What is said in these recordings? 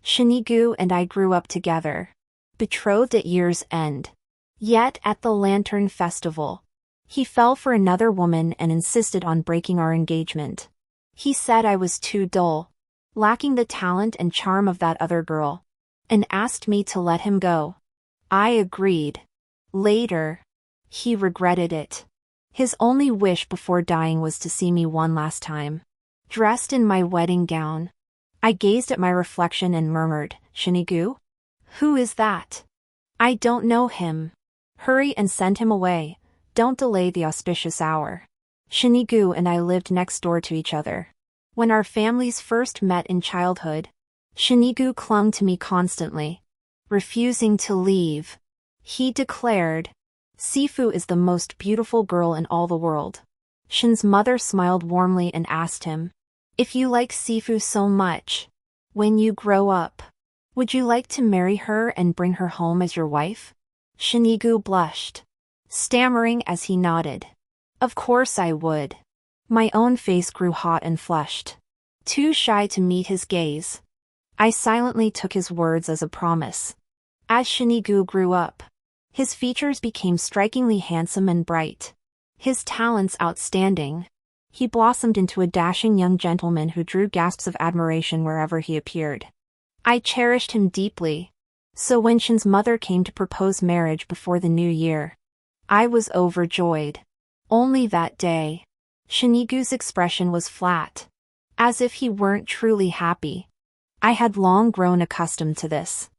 Shinigu and I grew up together. Betrothed at year's end. Yet at the Lantern Festival, he fell for another woman and insisted on breaking our engagement. He said I was too dull, lacking the talent and charm of that other girl, and asked me to let him go. I agreed. Later, he regretted it. His only wish before dying was to see me one last time, dressed in my wedding gown. I gazed at my reflection and murmured, "Shinigu? Who is that? I don't know him. Hurry and send him away. Don't delay the auspicious hour." Shinigu and I lived next door to each other. When our families first met in childhood, Shinigu clung to me constantly, refusing to leave. He declared, "Sifu is the most beautiful girl in all the world." Shin's mother smiled warmly and asked him, "If you like Sifu so much, when you grow up, would you like to marry her and bring her home as your wife?" Shinigu blushed, stammering as he nodded. "Of course I would." My own face grew hot and flushed. Too shy to meet his gaze, I silently took his words as a promise. As Shinigu grew up, his features became strikingly handsome and bright. His talents outstanding. He blossomed into a dashing young gentleman who drew gasps of admiration wherever he appeared. I cherished him deeply. So when Shin's mother came to propose marriage before the new year, I was overjoyed. Only that day, Shinigu's expression was flat, as if he weren't truly happy. I had long grown accustomed to this.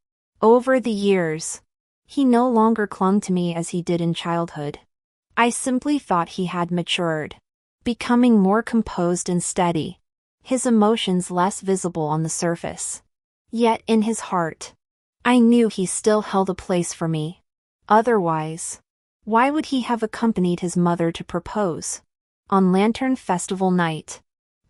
Over the years, he no longer clung to me as he did in childhood. I simply thought he had matured, becoming more composed and steady, his emotions less visible on the surface. Yet in his heart, I knew he still held a place for me. Otherwise, why would he have accompanied his mother to propose? On Lantern Festival night,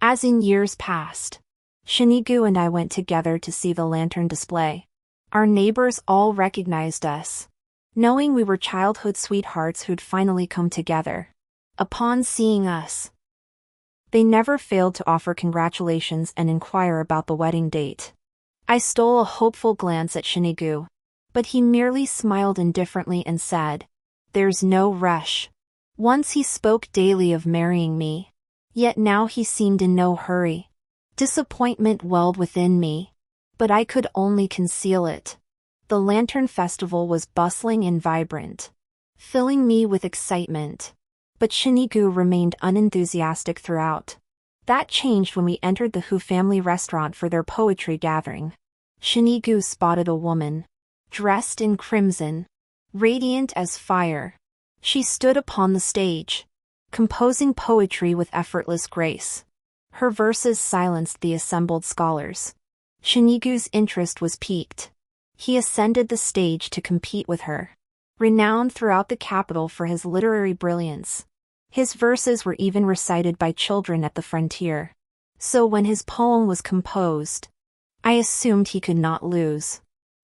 as in years past, Shinigu and I went together to see the lantern display. Our neighbors all recognized us, knowing we were childhood sweethearts who'd finally come together. Upon seeing us, they never failed to offer congratulations and inquire about the wedding date. I stole a hopeful glance at Shinigu, but he merely smiled indifferently and said, "There's no rush." Once he spoke daily of marrying me, yet now he seemed in no hurry. Disappointment welled within me, but I could only conceal it. The Lantern Festival was bustling and vibrant, filling me with excitement. But Shinigu remained unenthusiastic throughout. That changed when we entered the Hu family restaurant for their poetry gathering. Shinigu spotted a woman, dressed in crimson, radiant as fire. She stood upon the stage, composing poetry with effortless grace. Her verses silenced the assembled scholars. Shinigu's interest was piqued. He ascended the stage to compete with her. Renowned throughout the capital for his literary brilliance, his verses were even recited by children at the frontier. So when his poem was composed, I assumed he could not lose.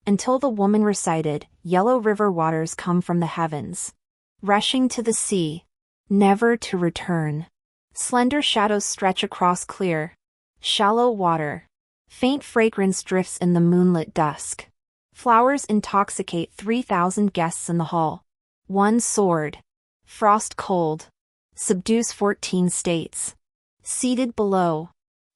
Until the woman recited, "Yellow river waters come from the heavens, rushing to the sea, never to return. Slender shadows stretch across clear, shallow water. Faint fragrance drifts in the moonlit dusk. Flowers intoxicate 3,000 guests in the hall. One sword, frost cold, subdues 14 states." Seated below,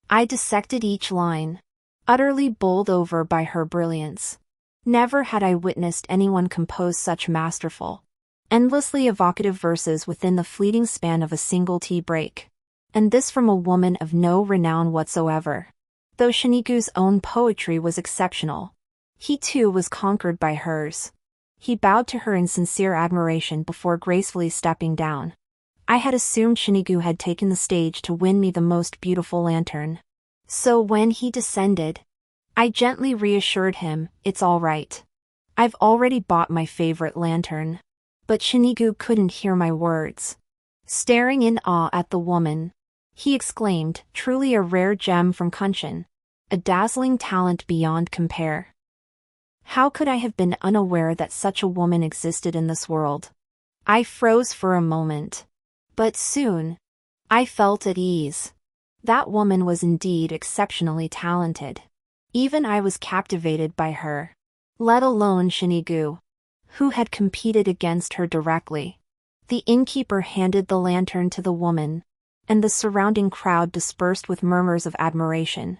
I dissected each line, utterly bowled over by her brilliance. Never had I witnessed anyone compose such masterful, endlessly evocative verses within the fleeting span of a single tea break. And this from a woman of no renown whatsoever. Though Shinigu's own poetry was exceptional, he too was conquered by hers. He bowed to her in sincere admiration before gracefully stepping down. I had assumed Shinigu had taken the stage to win me the most beautiful lantern. So when he descended, I gently reassured him, "It's all right. I've already bought my favorite lantern." But Shinigu couldn't hear my words. Staring in awe at the woman, he exclaimed, "Truly a rare gem from Kunshin. A dazzling talent beyond compare." How could I have been unaware that such a woman existed in this world? I froze for a moment. But soon, I felt at ease. That woman was indeed exceptionally talented. Even I was captivated by her. Let alone Shinigu, who had competed against her directly. The innkeeper handed the lantern to the woman, and the surrounding crowd dispersed with murmurs of admiration.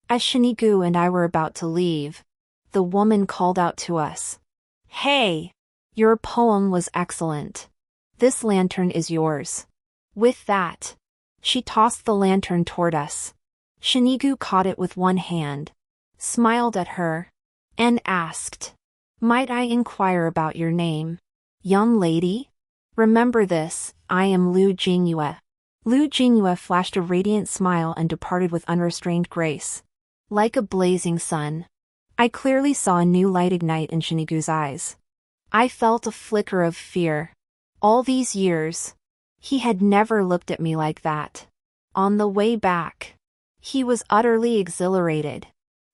As Shinigu and I were about to leave, the woman called out to us. "Hey! Your poem was excellent. This lantern is yours." With that, she tossed the lantern toward us. Shinigu caught it with one hand, smiled at her, and asked, "Might I inquire about your name, young lady?" "Remember this, I am Lu Jingyue." Lu Jingyue flashed a radiant smile and departed with unrestrained grace. Like a blazing sun, I clearly saw a new light ignite in Shinigu's eyes. I felt a flicker of fear. All these years, he had never looked at me like that. On the way back, he was utterly exhilarated,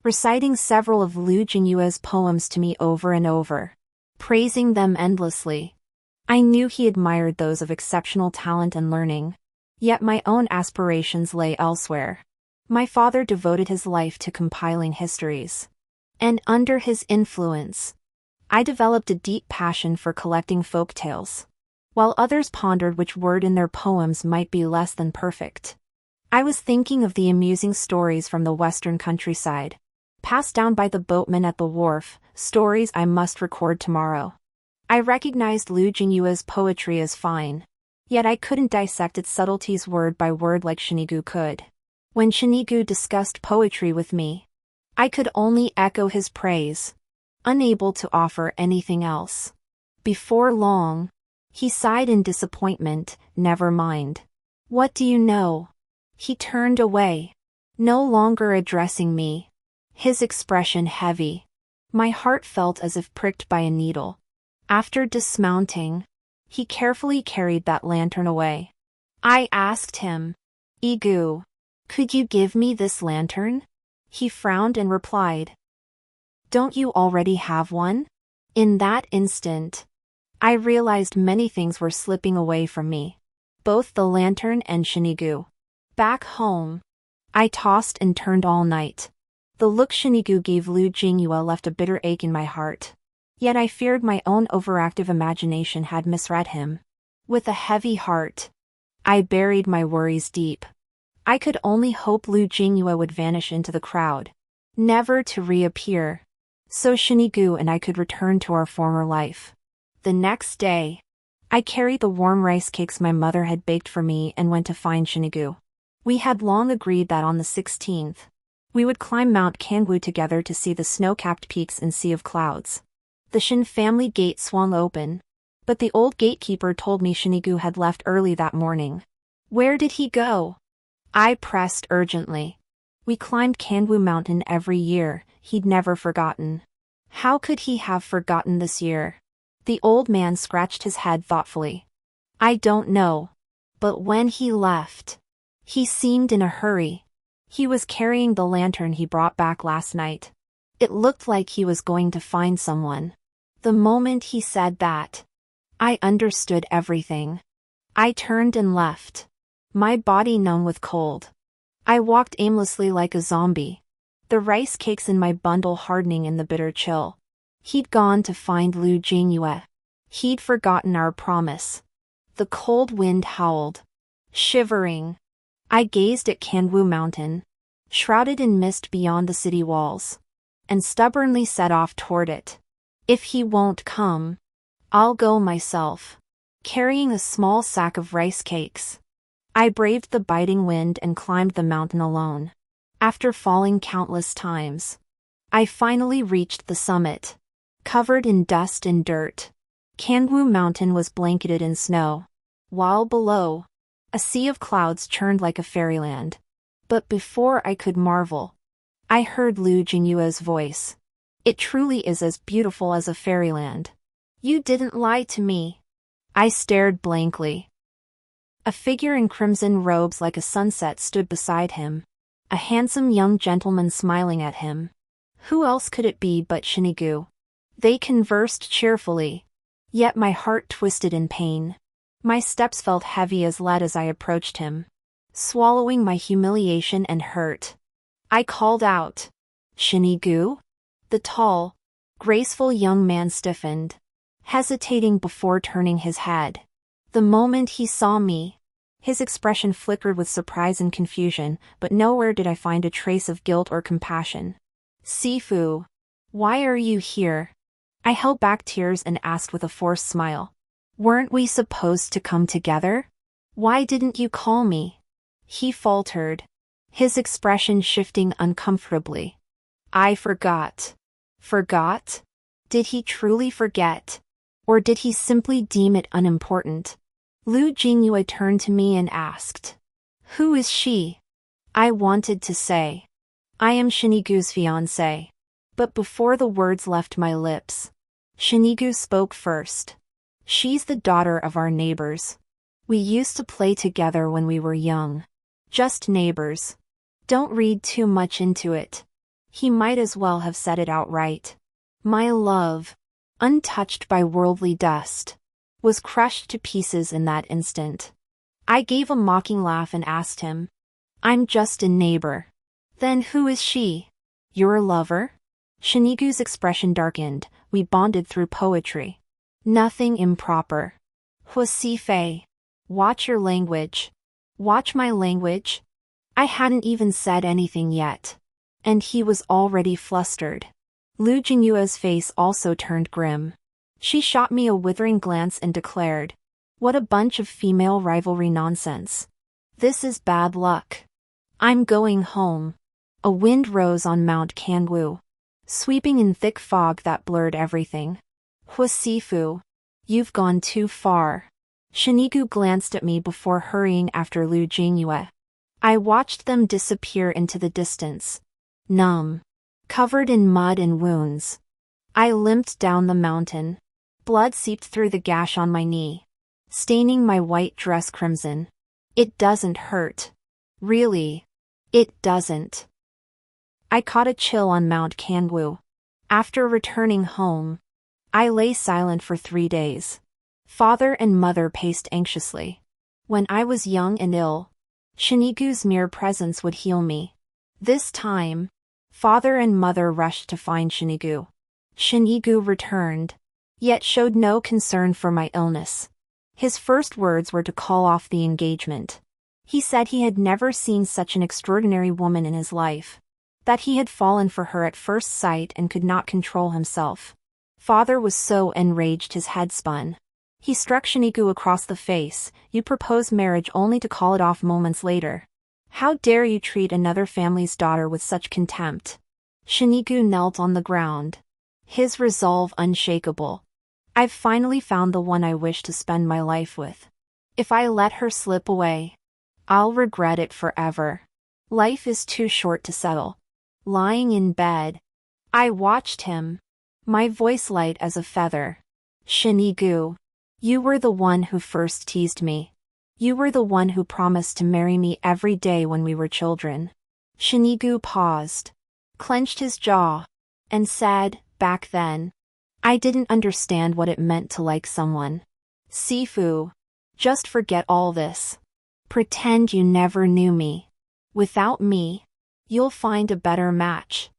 reciting several of Lu Jinyue's poems to me over and over, praising them endlessly. I knew he admired those of exceptional talent and learning, yet my own aspirations lay elsewhere. My father devoted his life to compiling histories, and under his influence, I developed a deep passion for collecting folk tales. While others pondered which word in their poems might be less than perfect, I was thinking of the amusing stories from the western countryside, passed down by the boatmen at the wharf, stories I must record tomorrow. I recognized Lu Jinyue's poetry as fine, yet I couldn't dissect its subtleties word by word like Shinigu could. When Shinigu discussed poetry with me, I could only echo his praise, unable to offer anything else. Before long, he sighed in disappointment. "Never mind. What do you know?" He turned away, no longer addressing me, his expression heavy. My heart felt as if pricked by a needle. After dismounting, he carefully carried that lantern away. I asked him, "Igu, could you give me this lantern?" He frowned and replied, "Don't you already have one?" In that instant, I realized many things were slipping away from me, both the lantern and Shinigu. Back home, I tossed and turned all night. The look Shinigu gave Lu Jingyue left a bitter ache in my heart. Yet I feared my own overactive imagination had misread him. With a heavy heart, I buried my worries deep. I could only hope Lu Jingyue would vanish into the crowd, never to reappear, so Shinigu and I could return to our former life. The next day, I carried the warm rice cakes my mother had baked for me and went to find Shinigu. We had long agreed that on the 16th, we would climb Mount Kangwoo together to see the snow-capped peaks and sea of clouds. The Shin family gate swung open, but the old gatekeeper told me Shinigu had left early that morning. Where did he go? I pressed urgently. We climbed Kangwoo Mountain every year, he'd never forgotten. How could he have forgotten this year? The old man scratched his head thoughtfully. I don't know. But when he left, he seemed in a hurry. He was carrying the lantern he brought back last night. It looked like he was going to find someone. The moment he said that, I understood everything. I turned and left, my body numb with cold. I walked aimlessly like a zombie, the rice cakes in my bundle hardening in the bitter chill. He'd gone to find Lu Jingyue. He'd forgotten our promise. The cold wind howled. Shivering, I gazed at Kangwoo Mountain, shrouded in mist beyond the city walls, and stubbornly set off toward it. If he won't come, I'll go myself, carrying a small sack of rice cakes. I braved the biting wind and climbed the mountain alone. After falling countless times, I finally reached the summit. Covered in dust and dirt, Kangwoo Mountain was blanketed in snow, while below, a sea of clouds churned like a fairyland. But before I could marvel, I heard Lu Jinyue's voice. It truly is as beautiful as a fairyland. You didn't lie to me. I stared blankly. A figure in crimson robes like a sunset stood beside him, a handsome young gentleman smiling at him. Who else could it be but Shinigu? They conversed cheerfully, yet my heart twisted in pain. My steps felt heavy as lead as I approached him, swallowing my humiliation and hurt. I called out, Shinigu? The tall, graceful young man stiffened, hesitating before turning his head. The moment he saw me, his expression flickered with surprise and confusion, but nowhere did I find a trace of guilt or compassion. Sifu, why are you here? I held back tears and asked with a forced smile. Weren't we supposed to come together? Why didn't you call me? He faltered, his expression shifting uncomfortably. I forgot. Forgot? Did he truly forget? Or did he simply deem it unimportant? Lu Jingyue turned to me and asked, Who is she? I wanted to say, I am Shinigu's fiancé. But before the words left my lips, Shinigu spoke first. She's the daughter of our neighbors. We used to play together when we were young. Just neighbors. Don't read too much into it. He might as well have said it outright. My love, untouched by worldly dust, was crushed to pieces in that instant. I gave a mocking laugh and asked him, I'm just a neighbor. Then who is she? Your lover? Shinigu's expression darkened. We bonded through poetry. Nothing improper. Huasifei. Watch your language. Watch my language? I hadn't even said anything yet. And he was already flustered. Lu Jingyue's face also turned grim. She shot me a withering glance and declared, What a bunch of female rivalry nonsense. This is bad luck. I'm going home. A wind rose on Mount Kanwu, sweeping in thick fog that blurred everything. Huasifu, you've gone too far. Shinigu glanced at me before hurrying after Lu Jingyue. I watched them disappear into the distance, numb, covered in mud and wounds. I limped down the mountain. Blood seeped through the gash on my knee, staining my white dress crimson. It doesn't hurt. Really. It doesn't. I caught a chill on Mount Kanwu. After returning home, I lay silent for 3 days. Father and mother paced anxiously. When I was young and ill, Shinigu's mere presence would heal me. This time, father and mother rushed to find Shinigu. Shinigu returned, yet showed no concern for my illness. His first words were to call off the engagement. He said he had never seen such an extraordinary woman in his life, that he had fallen for her at first sight and could not control himself. Father was so enraged his head spun. He struck Shinigu across the face. You propose marriage only to call it off moments later. How dare you treat another family's daughter with such contempt? Shinigu knelt on the ground, his resolve unshakable. I've finally found the one I wish to spend my life with. If I let her slip away, I'll regret it forever. Life is too short to settle. Lying in bed, I watched him, my voice light as a feather. Shinigu, you were the one who first teased me. You were the one who promised to marry me every day when we were children. Shinigu paused, clenched his jaw, and said, back then, I didn't understand what it meant to like someone. Sifu, just forget all this. Pretend you never knew me. Without me, you'll find a better match.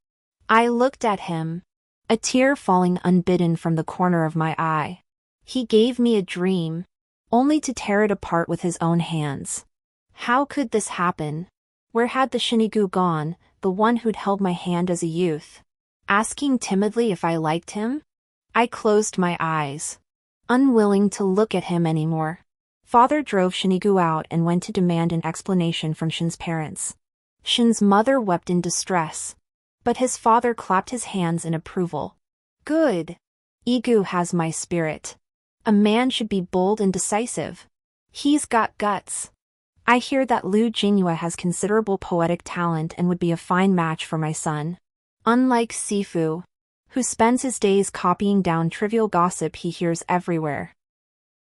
I looked at him, a tear falling unbidden from the corner of my eye. He gave me a dream, only to tear it apart with his own hands. How could this happen? Where had the Shinigu gone, the one who'd held my hand as a youth? Asking timidly if I liked him? I closed my eyes, unwilling to look at him anymore. Father drove Shinigu out and went to demand an explanation from Shin's parents. Shin's mother wept in distress, but his father clapped his hands in approval. Good. Igu has my spirit. A man should be bold and decisive. He's got guts. I hear that Lu Jingyue has considerable poetic talent and would be a fine match for my son. Unlike Sifu, who spends his days copying down trivial gossip he hears everywhere.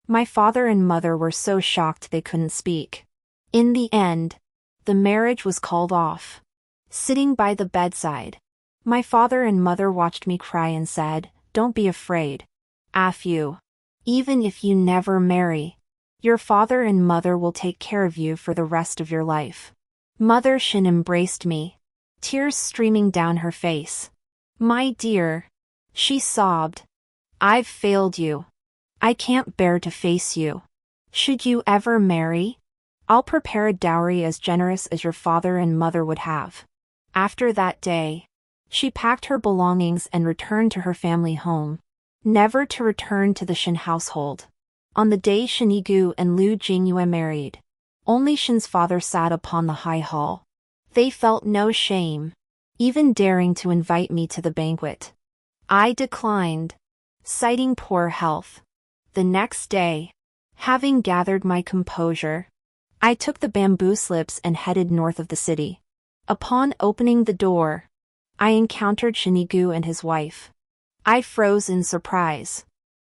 My father and mother were so shocked they couldn't speak. In the end, the marriage was called off. Sitting by the bedside, my father and mother watched me cry and said, Don't be afraid. Afu. Even if you never marry, your father and mother will take care of you for the rest of your life. Mother Shin embraced me, tears streaming down her face. "My dear," she sobbed, "I've failed you. I can't bear to face you. Should you ever marry, I'll prepare a dowry as generous as your father and mother would have." After that day, she packed her belongings and returned to her family home, never to return to the Shin household. On the day Shinigu and Liu Jingyue married, only Shin's father sat upon the high hall. They felt no shame, even daring to invite me to the banquet. I declined, citing poor health. The next day, having gathered my composure, I took the bamboo slips and headed north of the city. Upon opening the door, I encountered Shinigu and his wife. I froze in surprise.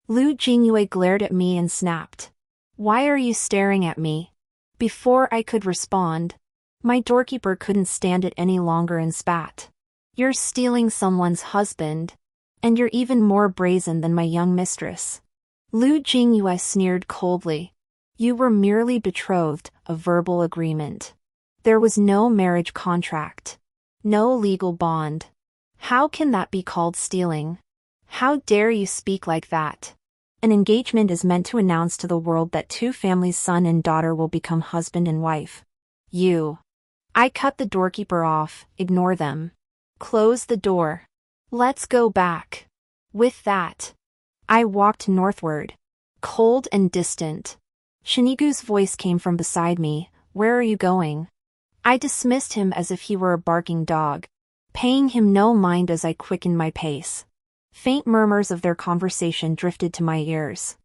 Liu Jingyue glared at me and snapped, "Why are you staring at me?" Before I could respond, my doorkeeper couldn't stand it any longer and spat, "You're stealing someone's husband, and you're even more brazen than my young mistress." Liu Jingyue sneered coldly, "You were merely betrothed, a verbal agreement. There was no marriage contract, no legal bond. How can that be called stealing? How dare you speak like that? An engagement is meant to announce to the world that two families' son and daughter will become husband and wife. You." I cut the doorkeeper off. "Ignore them. Close the door. Let's go back." With that, I walked northward, cold and distant. Shinigu's voice came from beside me, "Where are you going?" I dismissed him as if he were a barking dog, paying him no mind as I quickened my pace. Faint murmurs of their conversation drifted to my ears.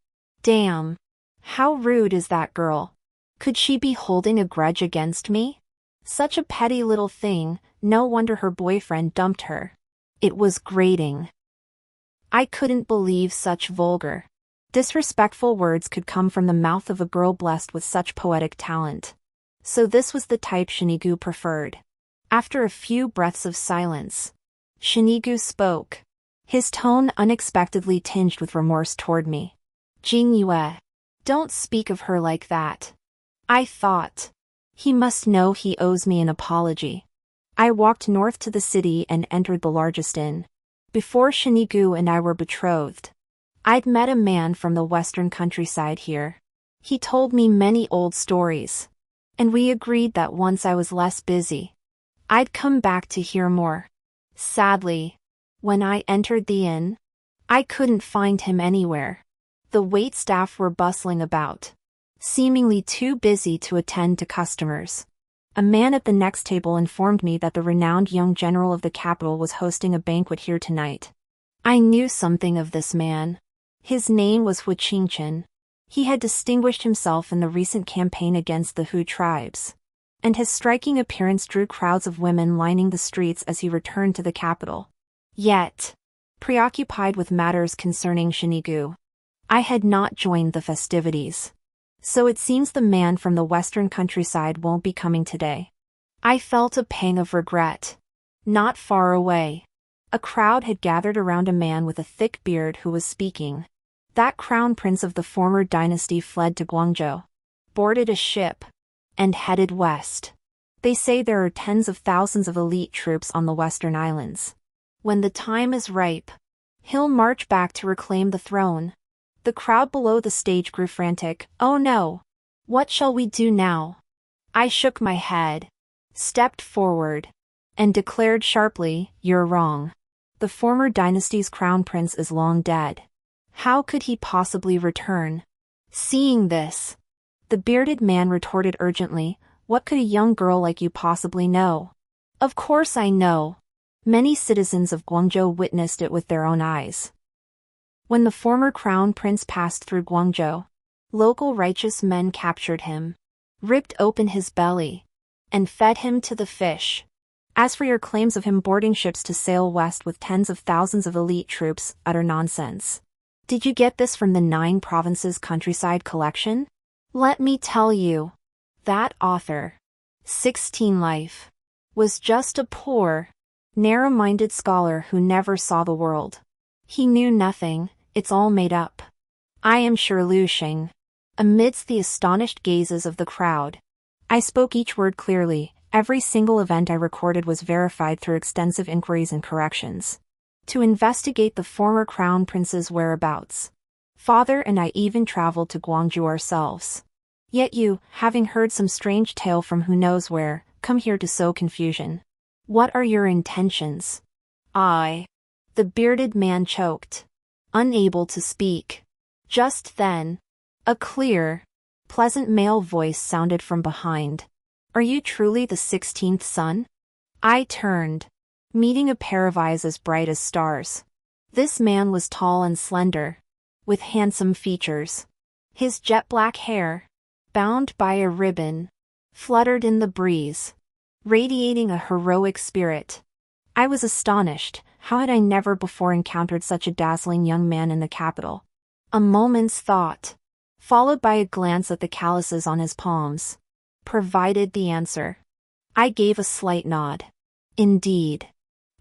Damn! How rude is that girl? Could she be holding a grudge against me? Such a petty little thing, no wonder her boyfriend dumped her. It was grating. I couldn't believe such vulgar, disrespectful words could come from the mouth of a girl blessed with such poetic talent. So this was the type Shinigu preferred. After a few breaths of silence, Shinigu spoke, his tone unexpectedly tinged with remorse toward me. "Jingyue, don't speak of her like that." I thought, he must know he owes me an apology. I walked north to the city and entered the largest inn. Before Shinigu and I were betrothed, I'd met a man from the western countryside here. He told me many old stories, and we agreed that once I was less busy, I'd come back to hear more. Sadly, when I entered the inn, I couldn't find him anywhere. The waitstaff were bustling about, seemingly too busy to attend to customers. A man at the next table informed me that the renowned young general of the capital was hosting a banquet here tonight. I knew something of this man. His name was Hu Qingchen. He had distinguished himself in the recent campaign against the Hu tribes, and his striking appearance drew crowds of women lining the streets as he returned to the capital. Yet, preoccupied with matters concerning Shinigu, I had not joined the festivities. So it seems the man from the western countryside won't be coming today. I felt a pang of regret. Not far away, a crowd had gathered around a man with a thick beard who was speaking. That crown prince of the former dynasty fled to Guangzhou, boarded a ship, and headed west. They say there are tens of thousands of elite troops on the western islands. When the time is ripe, he'll march back to reclaim the throne. The crowd below the stage grew frantic. Oh no! What shall we do now? I shook my head, stepped forward, and declared sharply, "You're wrong. The former dynasty's crown prince is long dead. How could he possibly return?" Seeing this, the bearded man retorted urgently, "What could a young girl like you possibly know?" Of course I know. Many citizens of Guangzhou witnessed it with their own eyes. When the former crown prince passed through Guangzhou, local righteous men captured him, ripped open his belly, and fed him to the fish. As for your claims of him boarding ships to sail west with tens of thousands of elite troops, utter nonsense. Did you get this from the 9 Provinces Countryside collection? Let me tell you, that author, 16 Life, was just a poor, narrow-minded scholar who never saw the world. He knew nothing, it's all made up. I am sure Liu Sheng. Amidst the astonished gazes of the crowd, I spoke each word clearly, Every single event I recorded was verified through extensive inquiries and corrections. To investigate the former crown prince's whereabouts. Father and I even traveled to Guangzhou ourselves. Yet you, having heard some strange tale from who knows where, come here to sow confusion. What are your intentions? The bearded man choked, unable to speak. Just then, a clear, pleasant male voice sounded from behind. Are you truly the 16th son? I turned, meeting a pair of eyes as bright as stars. This man was tall and slender, with handsome features. His jet black hair, bound by a ribbon, fluttered in the breeze, radiating a heroic spirit. I was astonished. How had I never before encountered such a dazzling young man in the capital? A moment's thought, followed by a glance at the calluses on his palms, provided the answer. I gave a slight nod. Indeed.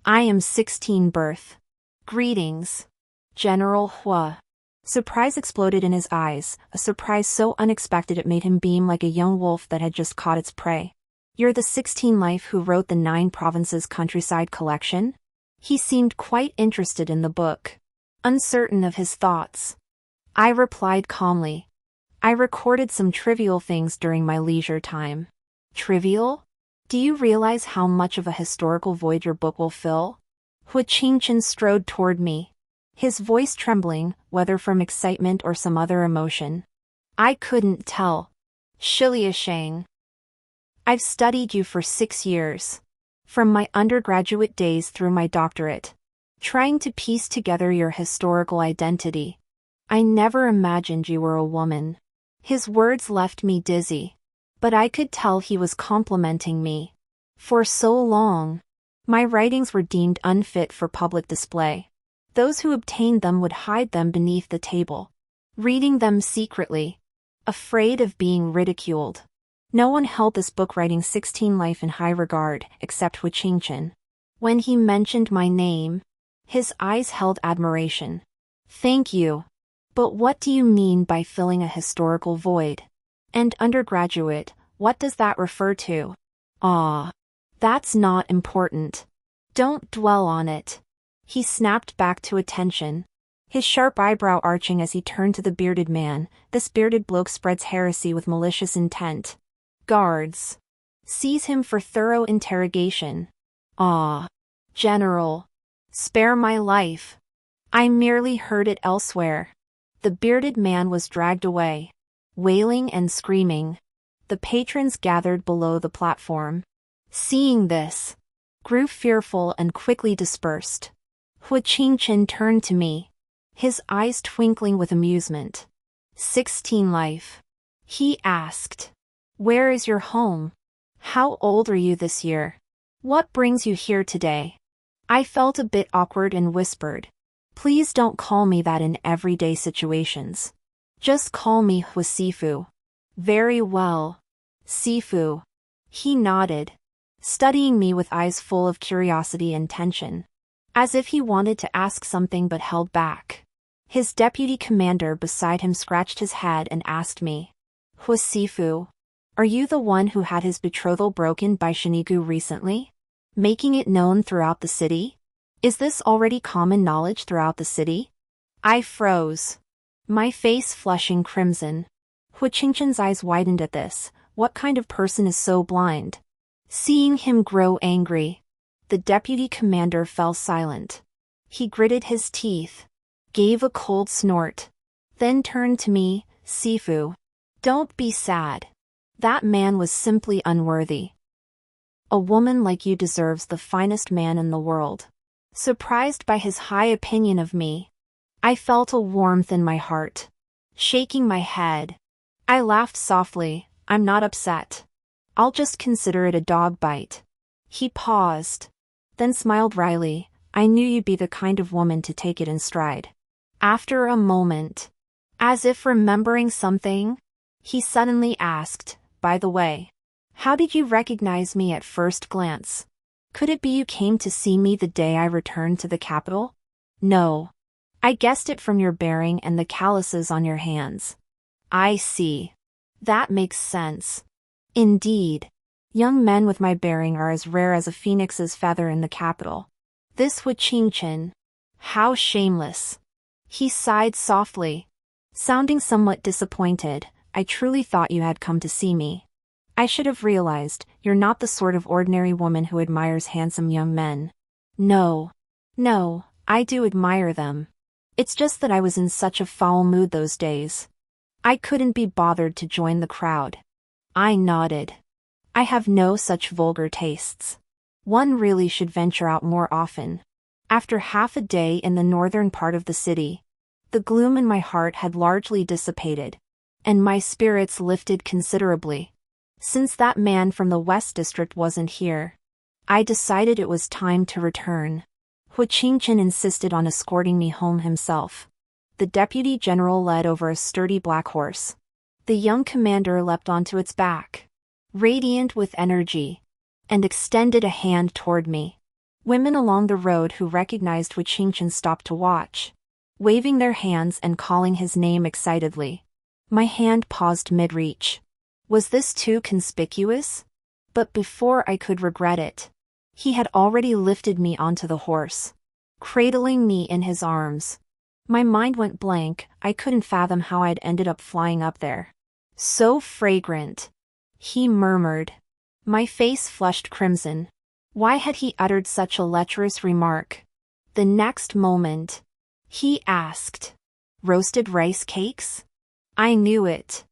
I am 16 birth. Greetings, General Hua. Surprise exploded in his eyes, a surprise so unexpected it made him beam like a young wolf that had just caught its prey. You're the 16 life who wrote the 9 Provinces Countryside collection? He seemed quite interested in the book, uncertain of his thoughts. I replied calmly. I recorded some trivial things during my leisure time. Trivial? Do you realize how much of a historical void your book will fill? Hu Qingchen strode toward me, his voice trembling, whether from excitement or some other emotion. I couldn't tell. Shilia Shang. I've studied you for 6 years. From my undergraduate days through my doctorate. Trying to piece together your historical identity. I never imagined you were a woman. His words left me dizzy. But I could tell he was complimenting me. For so long, my writings were deemed unfit for public display. Those who obtained them would hide them beneath the table, reading them secretly, afraid of being ridiculed. No one held this book writing 16 life in high regard, except Hu Qingchen. When he mentioned my name, his eyes held admiration. Thank you. But what do you mean by filling a historical void? And undergraduate, what does that refer to? That's not important. Don't dwell on it. He snapped back to attention, his sharp eyebrow arching as he turned to the bearded man. This bearded bloke spreads heresy with malicious intent. Guards. Seize him for thorough interrogation. General. Spare my life. I merely heard it elsewhere. The bearded man was dragged away, wailing and screaming. The patrons gathered below the platform, seeing this, grew fearful and quickly dispersed. Hu Qingchen turned to me, his eyes twinkling with amusement. 16 life. He asked. Where is your home? How old are you this year? What brings you here today? I felt a bit awkward and whispered. Please don't call me that in everyday situations. Just call me Hu Sifu. Very well. Sifu. He nodded, studying me with eyes full of curiosity and tension, as if he wanted to ask something but held back. His deputy commander beside him scratched his head and asked me, Hu Sifu, are you the one who had his betrothal broken by Shinigu recently? Making it known throughout the city? Is this already common knowledge throughout the city? I froze, my face flushing crimson. Hu Qingchen's eyes widened at this. What kind of person is so blind? Seeing him grow angry, the deputy commander fell silent. He gritted his teeth, gave a cold snort, then turned to me. Sifu, don't be sad. That man was simply unworthy. A woman like you deserves the finest man in the world. Surprised by his high opinion of me, I felt a warmth in my heart. Shaking my head, I laughed softly. I'm not upset. I'll just consider it a dog bite. He paused, then smiled wryly. I knew you'd be the kind of woman to take it in stride. After a moment, as if remembering something, he suddenly asked, by the way, how did you recognize me at first glance? Could it be you came to see me the day I returned to the capital? No. I guessed it from your bearing and the calluses on your hands. I see. That makes sense. Indeed. Young men with my bearing are as rare as a phoenix's feather in the capital. This would Chin. How shameless. He sighed softly. Sounding somewhat disappointed, I truly thought you had come to see me. I should have realized, you're not the sort of ordinary woman who admires handsome young men. No, I do admire them. It's just that I was in such a foul mood those days. I couldn't be bothered to join the crowd. I nodded. I have no such vulgar tastes. One really should venture out more often. After half a day in the northern part of the city, the gloom in my heart had largely dissipated, and my spirits lifted considerably. Since that man from the West District wasn't here, I decided it was time to return. Chin insisted on escorting me home himself. The deputy general led over a sturdy black horse. The young commander leapt onto its back, radiant with energy, and extended a hand toward me. Women along the road who recognized Chin stopped to watch, waving their hands and calling his name excitedly. My hand paused mid-reach. Was this too conspicuous? But before I could regret it, he had already lifted me onto the horse, cradling me in his arms. My mind went blank. I couldn't fathom how I'd ended up flying up there. So fragrant, he murmured. My face flushed crimson. Why had he uttered such a lecherous remark? The next moment, he asked, "Roasted rice cakes?" I knew it.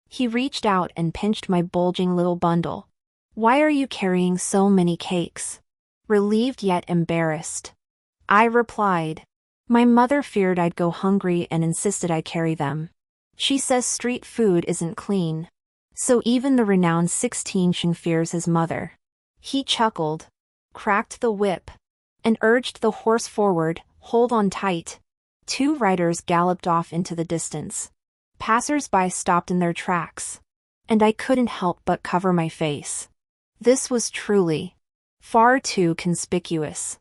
He reached out and pinched my bulging little bundle. "Why are you carrying so many cakes?" Relieved yet embarrassed, I replied. My mother feared I'd go hungry and insisted I carry them. She says street food isn't clean. So even the renowned 16 fears his mother. He chuckled, cracked the whip, and urged the horse forward. "Hold on tight." 2 riders galloped off into the distance. Passers-by stopped in their tracks, and I couldn't help but cover my face. This was truly far too conspicuous.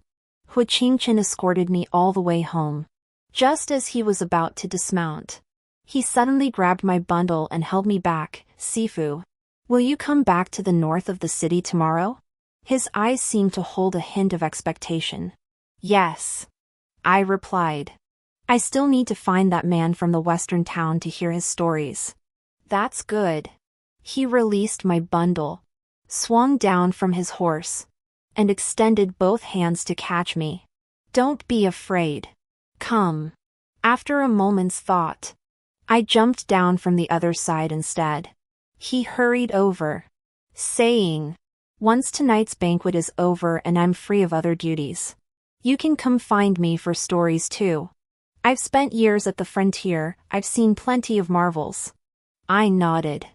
Chin escorted me all the way home. Just as he was about to dismount, he suddenly grabbed my bundle and held me back. "Sifu, will you come back to the north of the city tomorrow?" His eyes seemed to hold a hint of expectation. "Yes," I replied. "I still need to find that man from the western town to hear his stories." "That's good." He released my bundle, swung down from his horse, and extended both hands to catch me. "Don't be afraid. Come." After a moment's thought, I jumped down from the other side instead. He hurried over, saying, "Once tonight's banquet is over and I'm free of other duties, you can come find me for stories too. I've spent years at the frontier. I've seen plenty of marvels." I nodded.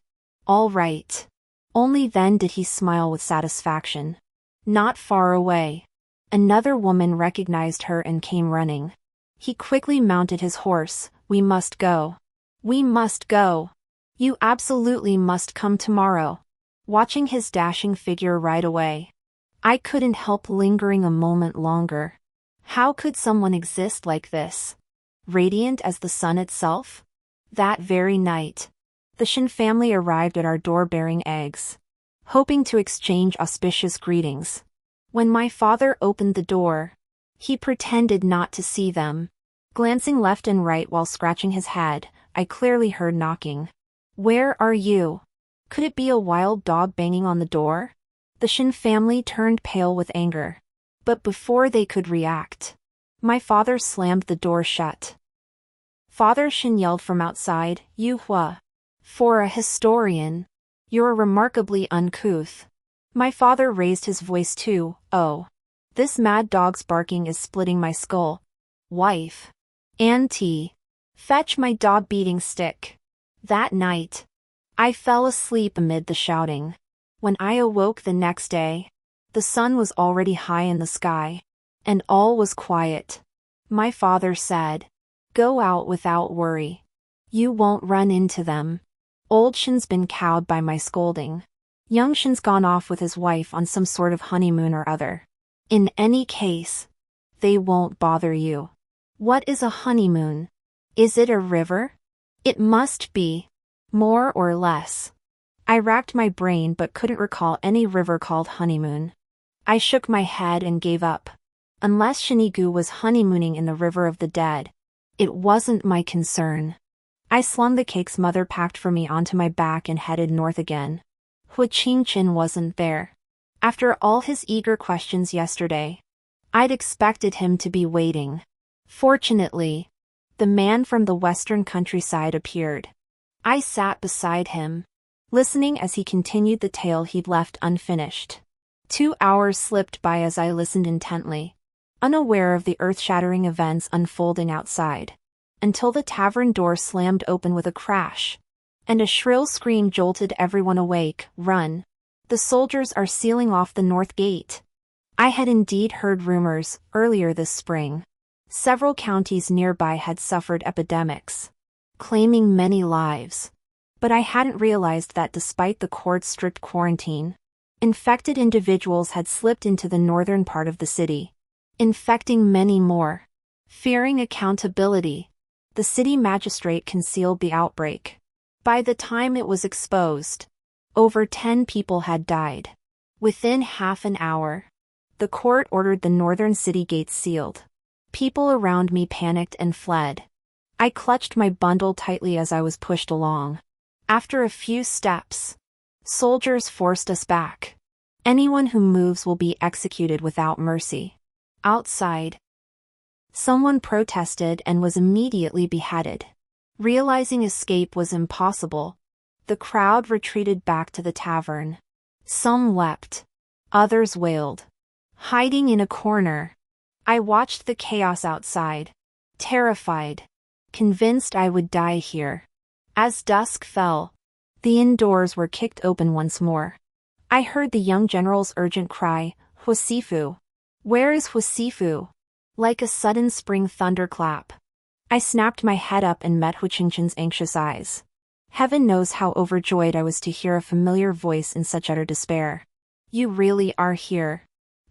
"All right." Only then did he smile with satisfaction. Not far away, another woman recognized her and came running. He quickly mounted his horse. "We must go. We must go. You absolutely must come tomorrow." Watching his dashing figure ride away, I couldn't help lingering a moment longer. How could someone exist like this, radiant as the sun itself? That very night, the Shin family arrived at our door bearing eggs, hoping to exchange auspicious greetings. When my father opened the door, he pretended not to see them. Glancing left and right while scratching his head, I clearly heard knocking. "Where are you?" Could it be a wild dog banging on the door? The Shin family turned pale with anger. But before they could react, my father slammed the door shut. "Father," Shin yelled from outside, "You hua. For a historian, you're remarkably uncouth." My father raised his voice too. "Oh. This mad dog's barking is splitting my skull. Wife. Auntie. Fetch my dog beating stick." That night, I fell asleep amid the shouting. When I awoke the next day, the sun was already high in the sky, and all was quiet. My father said, "Go out without worry. You won't run into them. Old Shin's been cowed by my scolding. Young Shin's gone off with his wife on some sort of honeymoon or other. In any case, they won't bother you." What is a honeymoon? Is it a river? It must be. More or less. I racked my brain but couldn't recall any river called honeymoon. I shook my head and gave up. Unless Shinigu was honeymooning in the river of the dead, it wasn't my concern. I slung the cake's mother packed for me onto my back and headed north again. Hu Qingchen wasn't there. After all his eager questions yesterday, I'd expected him to be waiting. Fortunately, the man from the western countryside appeared. I sat beside him, listening as he continued the tale he'd left unfinished. 2 hours slipped by as I listened intently, unaware of the earth-shattering events unfolding outside, until the tavern door slammed open with a crash, and a shrill scream jolted everyone awake. "Run! The soldiers are sealing off the north gate." I had indeed heard rumors. Earlier this spring, several counties nearby had suffered epidemics, claiming many lives. But I hadn't realized that despite the court's strict quarantine, infected individuals had slipped into the northern part of the city, infecting many more. Fearing accountability, the city magistrate concealed the outbreak. By the time it was exposed, over 10 people had died. Within half an hour, the court ordered the northern city gates sealed. People around me panicked and fled. I clutched my bundle tightly as I was pushed along. After a few steps, soldiers forced us back. "Anyone who moves will be executed without mercy." Outside, someone protested and was immediately beheaded. Realizing escape was impossible, the crowd retreated back to the tavern. Some wept, others wailed. Hiding in a corner, I watched the chaos outside, terrified, convinced I would die here. As dusk fell, the indoors were kicked open once more. I heard the young general's urgent cry, "Huasifu! Where is Huasifu?" Like a sudden spring thunderclap, I snapped my head up and met Hu Qingchen's anxious eyes. Heaven knows how overjoyed I was to hear a familiar voice in such utter despair. "You really are here."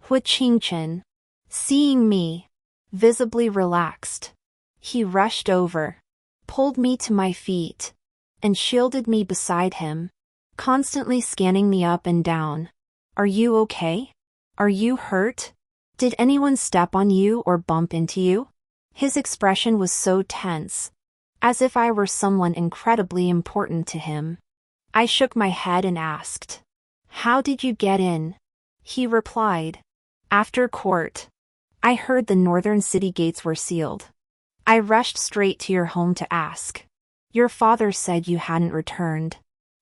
Hu Qingchen, seeing me, visibly relaxed. He rushed over, pulled me to my feet, and shielded me beside him, constantly scanning me up and down. "Are you okay? Are you hurt? Did anyone step on you or bump into you?" His expression was so tense, as if I were someone incredibly important to him. I shook my head and asked, "How did you get in?" He replied, "After court, I heard the northern city gates were sealed. I rushed straight to your home to ask. Your father said you hadn't returned.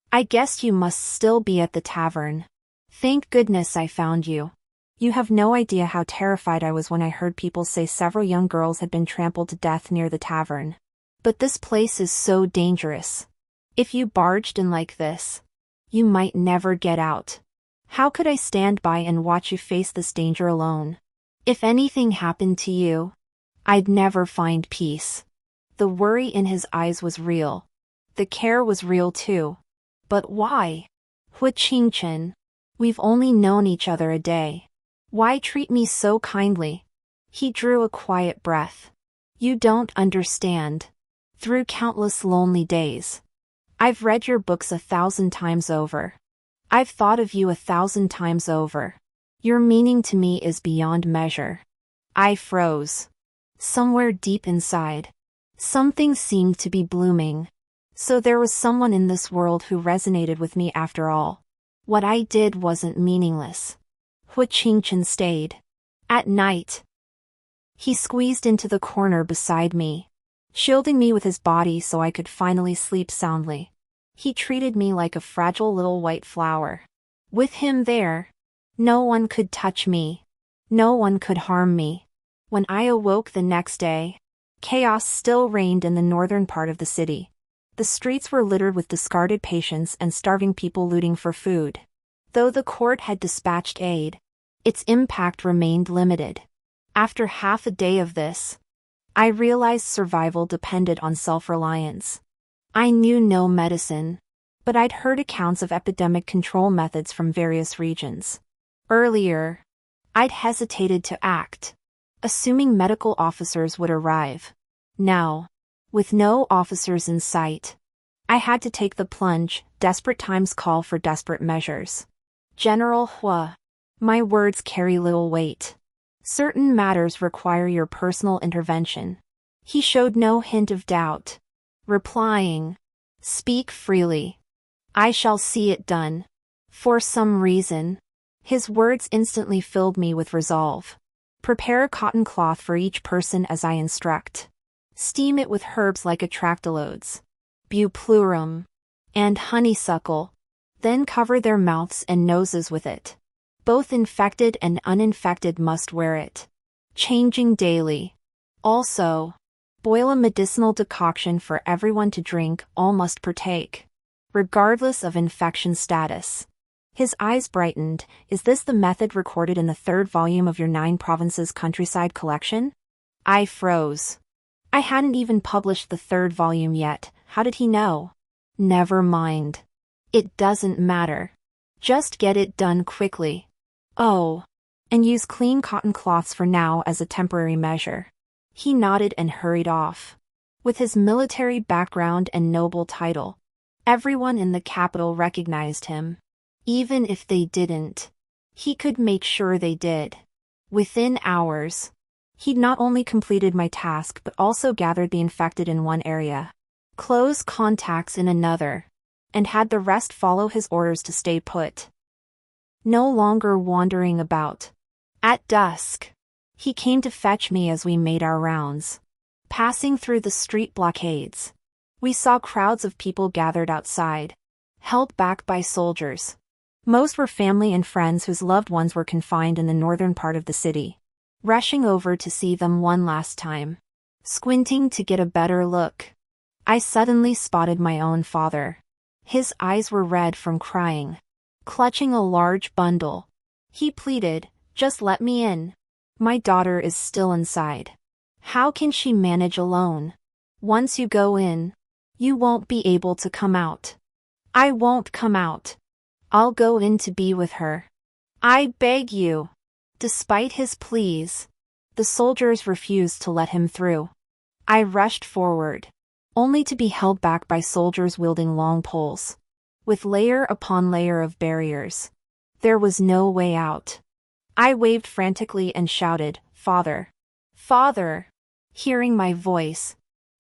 I guessed you must still be at the tavern. Thank goodness I found you." You have no idea how terrified I was when I heard people say several young girls had been trampled to death near the tavern. But this place is so dangerous. If you barged in like this, you might never get out. How could I stand by and watch you face this danger alone? If anything happened to you, I'd never find peace. The worry in his eyes was real. The care was real too. But why? Hu Qingchen, we've only known each other a day. Why treat me so kindly? He drew a quiet breath. You don't understand. Through countless lonely days, I've read your books 1,000 times over. I've thought of you 1,000 times over. Your meaning to me is beyond measure. I froze. Somewhere deep inside, something seemed to be blooming. So there was someone in this world who resonated with me after all. What I did wasn't meaningless. Hu Qingchen stayed. At night, he squeezed into the corner beside me, shielding me with his body so I could finally sleep soundly. He treated me like a fragile little white flower. With him there, no one could touch me. No one could harm me. When I awoke the next day, chaos still reigned in the northern part of the city. The streets were littered with discarded patients and starving people looting for food. Though the court had dispatched aid, its impact remained limited. After half a day of this, I realized survival depended on self-reliance. I knew no medicine, but I'd heard accounts of epidemic control methods from various regions. Earlier, I'd hesitated to act, assuming medical officers would arrive. Now, with no officers in sight, I had to take the plunge. Desperate times call for desperate measures. General Hua. My words carry little weight. Certain matters require your personal intervention. He showed no hint of doubt, replying, "Speak freely. I shall see it done." For some reason, his words instantly filled me with resolve. Prepare a cotton cloth for each person as I instruct. Steam it with herbs like atractylodes, buplurum, and honeysuckle. Then cover their mouths and noses with it. Both infected and uninfected must wear it, changing daily. Also, boil a medicinal decoction for everyone to drink. All must partake, regardless of infection status. His eyes brightened. Is this the method recorded in the 3rd volume of your 9 Provinces Countryside collection? I froze. I hadn't even published the 3rd volume yet. How did he know? Never mind. It doesn't matter. Just get it done quickly. Oh, and use clean cotton cloths for now as a temporary measure. He nodded and hurried off. With his military background and noble title, everyone in the capital recognized him. Even if they didn't, he could make sure they did. Within hours, he'd not only completed my task but also gathered the infected in one area, close contacts in another, and had the rest follow his orders to stay put. No longer wandering about. At dusk, he came to fetch me as we made our rounds. Passing through the street blockades, we saw crowds of people gathered outside, held back by soldiers. Most were family and friends whose loved ones were confined in the northern part of the city. Rushing over to see them one last time. Squinting to get a better look, I suddenly spotted my own father. His eyes were red from crying. Clutching a large bundle, he pleaded, "Just let me in. My daughter is still inside. How can she manage alone? Once you go in, you won't be able to come out." "I won't come out. I'll go in to be with her. I beg you." Despite his pleas, the soldiers refused to let him through. I rushed forward, only to be held back by soldiers wielding long poles, with layer upon layer of barriers. There was no way out. I waved frantically and shouted, "Father! Father!" Hearing my voice,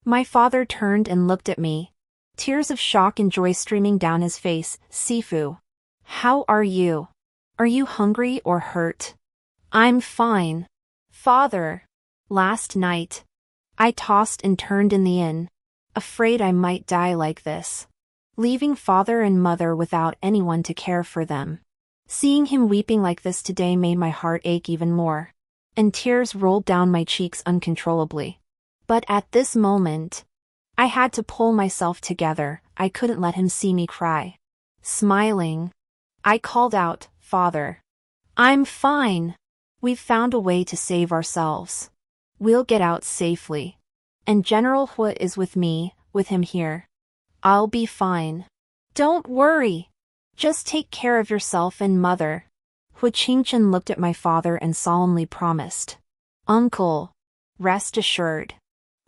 my father turned and looked at me, tears of shock and joy streaming down his face. "Sifu, how are you? Are you hungry or hurt?" "I'm fine, Father. Last night, I tossed and turned in the inn, afraid I might die like this, leaving father and mother without anyone to care for them." Seeing him weeping like this today made my heart ache even more, and tears rolled down my cheeks uncontrollably. But at this moment, I had to pull myself together. I couldn't let him see me cry. Smiling, I called out, "Father, I'm fine. We've found a way to save ourselves. We'll get out safely. And General Hua is with me, with him here. I'll be fine. Don't worry. Just take care of yourself and mother." Hu Qingchen looked at my father and solemnly promised, "Uncle, rest assured.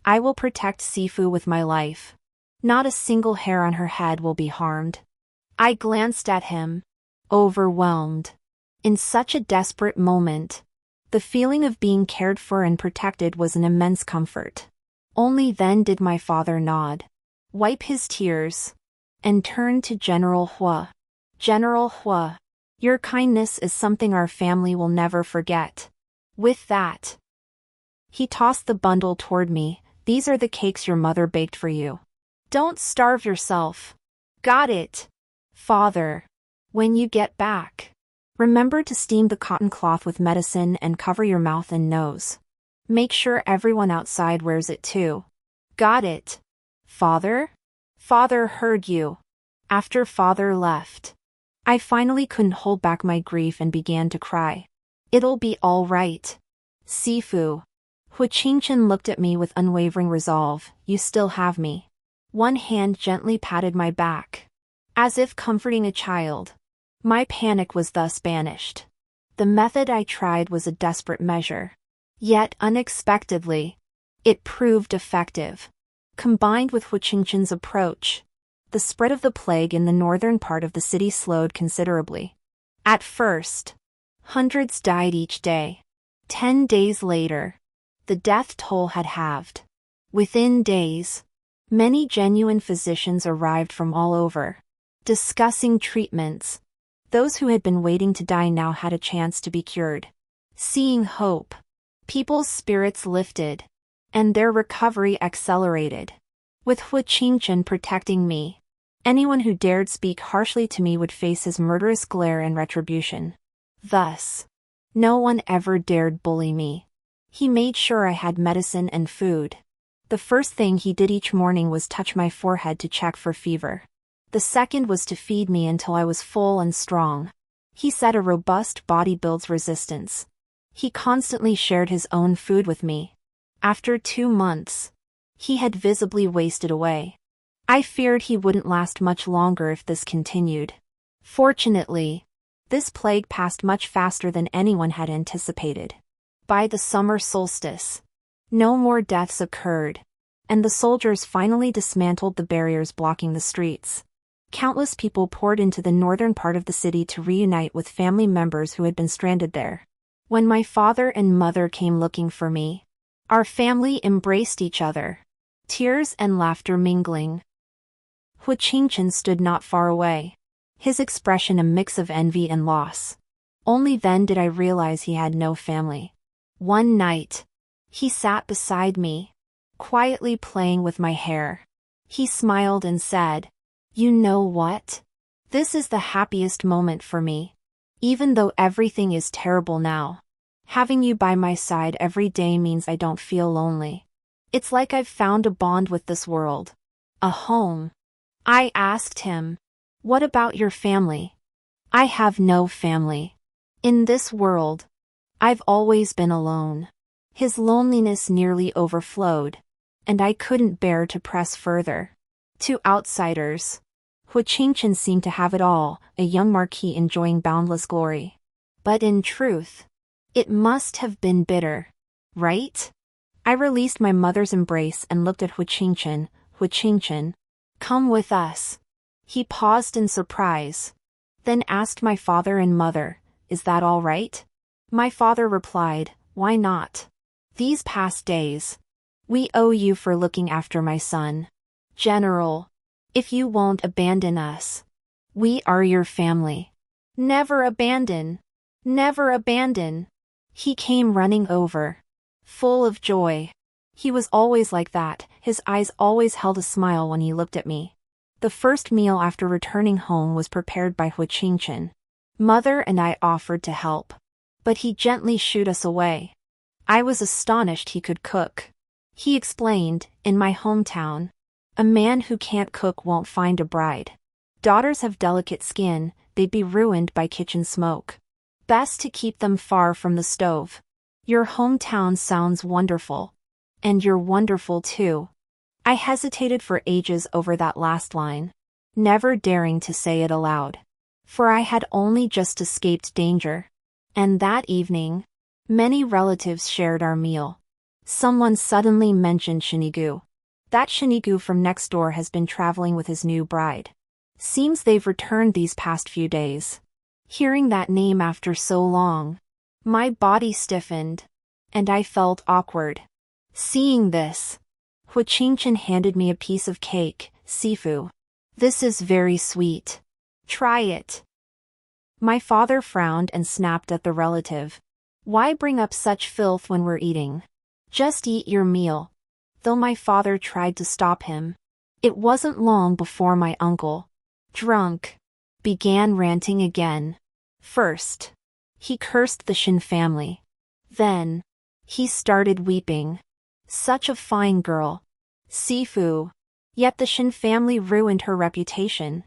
I will protect Sifu with my life. Not a single hair on her head will be harmed." I glanced at him, overwhelmed. In such a desperate moment, the feeling of being cared for and protected was an immense comfort. Only then did my father nod, wipe his tears, and turn to General Hua. "General Hua, your kindness is something our family will never forget." With that, he tossed the bundle toward me. "These are the cakes your mother baked for you. Don't starve yourself. Got it, Father? When you get back, remember to steam the cotton cloth with medicine and cover your mouth and nose. Make sure everyone outside wears it too." "Got it, Father?" Father heard you. After father left, I finally couldn't hold back my grief and began to cry. "It'll be all right, Sifu." Hu Qingchen looked at me with unwavering resolve. "You still have me." One hand gently patted my back, as if comforting a child. My panic was thus banished. The method I tried was a desperate measure. Yet unexpectedly, it proved effective. Combined with Hu Qingchen's approach, the spread of the plague in the northern part of the city slowed considerably. At first, hundreds died each day. 10 days later, the death toll had halved. Within days, many genuine physicians arrived from all over, discussing treatments. Those who had been waiting to die now had a chance to be cured. Seeing hope, people's spirits lifted, and their recovery accelerated. With Hu Qingchen protecting me, anyone who dared speak harshly to me would face his murderous glare and retribution. Thus, no one ever dared bully me. He made sure I had medicine and food. The first thing he did each morning was touch my forehead to check for fever. The second was to feed me until I was full and strong. He said a robust body builds resistance. He constantly shared his own food with me. After 2 months, he had visibly wasted away. I feared he wouldn't last much longer if this continued. Fortunately, this plague passed much faster than anyone had anticipated. By the summer solstice, no more deaths occurred, and the soldiers finally dismantled the barriers blocking the streets. Countless people poured into the northern part of the city to reunite with family members who had been stranded there. When my father and mother came looking for me, our family embraced each other, tears and laughter mingling. Hu Qingchen stood not far away, his expression a mix of envy and loss. Only then did I realize he had no family. One night, he sat beside me, quietly playing with my hair. He smiled and said, "You know what? This is the happiest moment for me. Even though everything is terrible now, having you by my side every day means I don't feel lonely. It's like I've found a bond with this world. A home." I asked him, "What about your family?" "I have no family. In this world, I've always been alone." His loneliness nearly overflowed, and I couldn't bear to press further. To outsiders, Hu Qingchen seemed to have it all, a young marquis enjoying boundless glory. But in truth, it must have been bitter, right? I released my mother's embrace and looked at Hu Qingchen. "Hu Qingchen, come with us." He paused in surprise, then asked my father and mother, "Is that all right?" My father replied, "Why not? These past days, we owe you for looking after my son. General, if you won't abandon us, we are your family. Never abandon. Never abandon." He came running over, full of joy. He was always like that, his eyes always held a smile when he looked at me. The first meal after returning home was prepared by Hu Qingchen. Mother and I offered to help, but he gently shooed us away. I was astonished he could cook. He explained, "In my hometown, a man who can't cook won't find a bride. Daughters have delicate skin, they'd be ruined by kitchen smoke. Best to keep them far from the stove. Your hometown sounds wonderful. And you're wonderful too." I hesitated for ages over that last line, never daring to say it aloud. For I had only just escaped danger. And that evening, many relatives shared our meal. Someone suddenly mentioned Shinigu. That Shinigu from next door has been traveling with his new bride. Seems they've returned these past few days. Hearing that name after so long, my body stiffened, and I felt awkward. Seeing this, Hu Qingchen handed me a piece of cake, "Sifu. This is very sweet. Try it." My father frowned and snapped at the relative. "Why bring up such filth when we're eating? Just eat your meal." Though my father tried to stop him, it wasn't long before my uncle, drunk, began ranting again. First, he cursed the Shin family. Then, he started weeping. Such a fine girl. Sifu. Yet the Shin family ruined her reputation.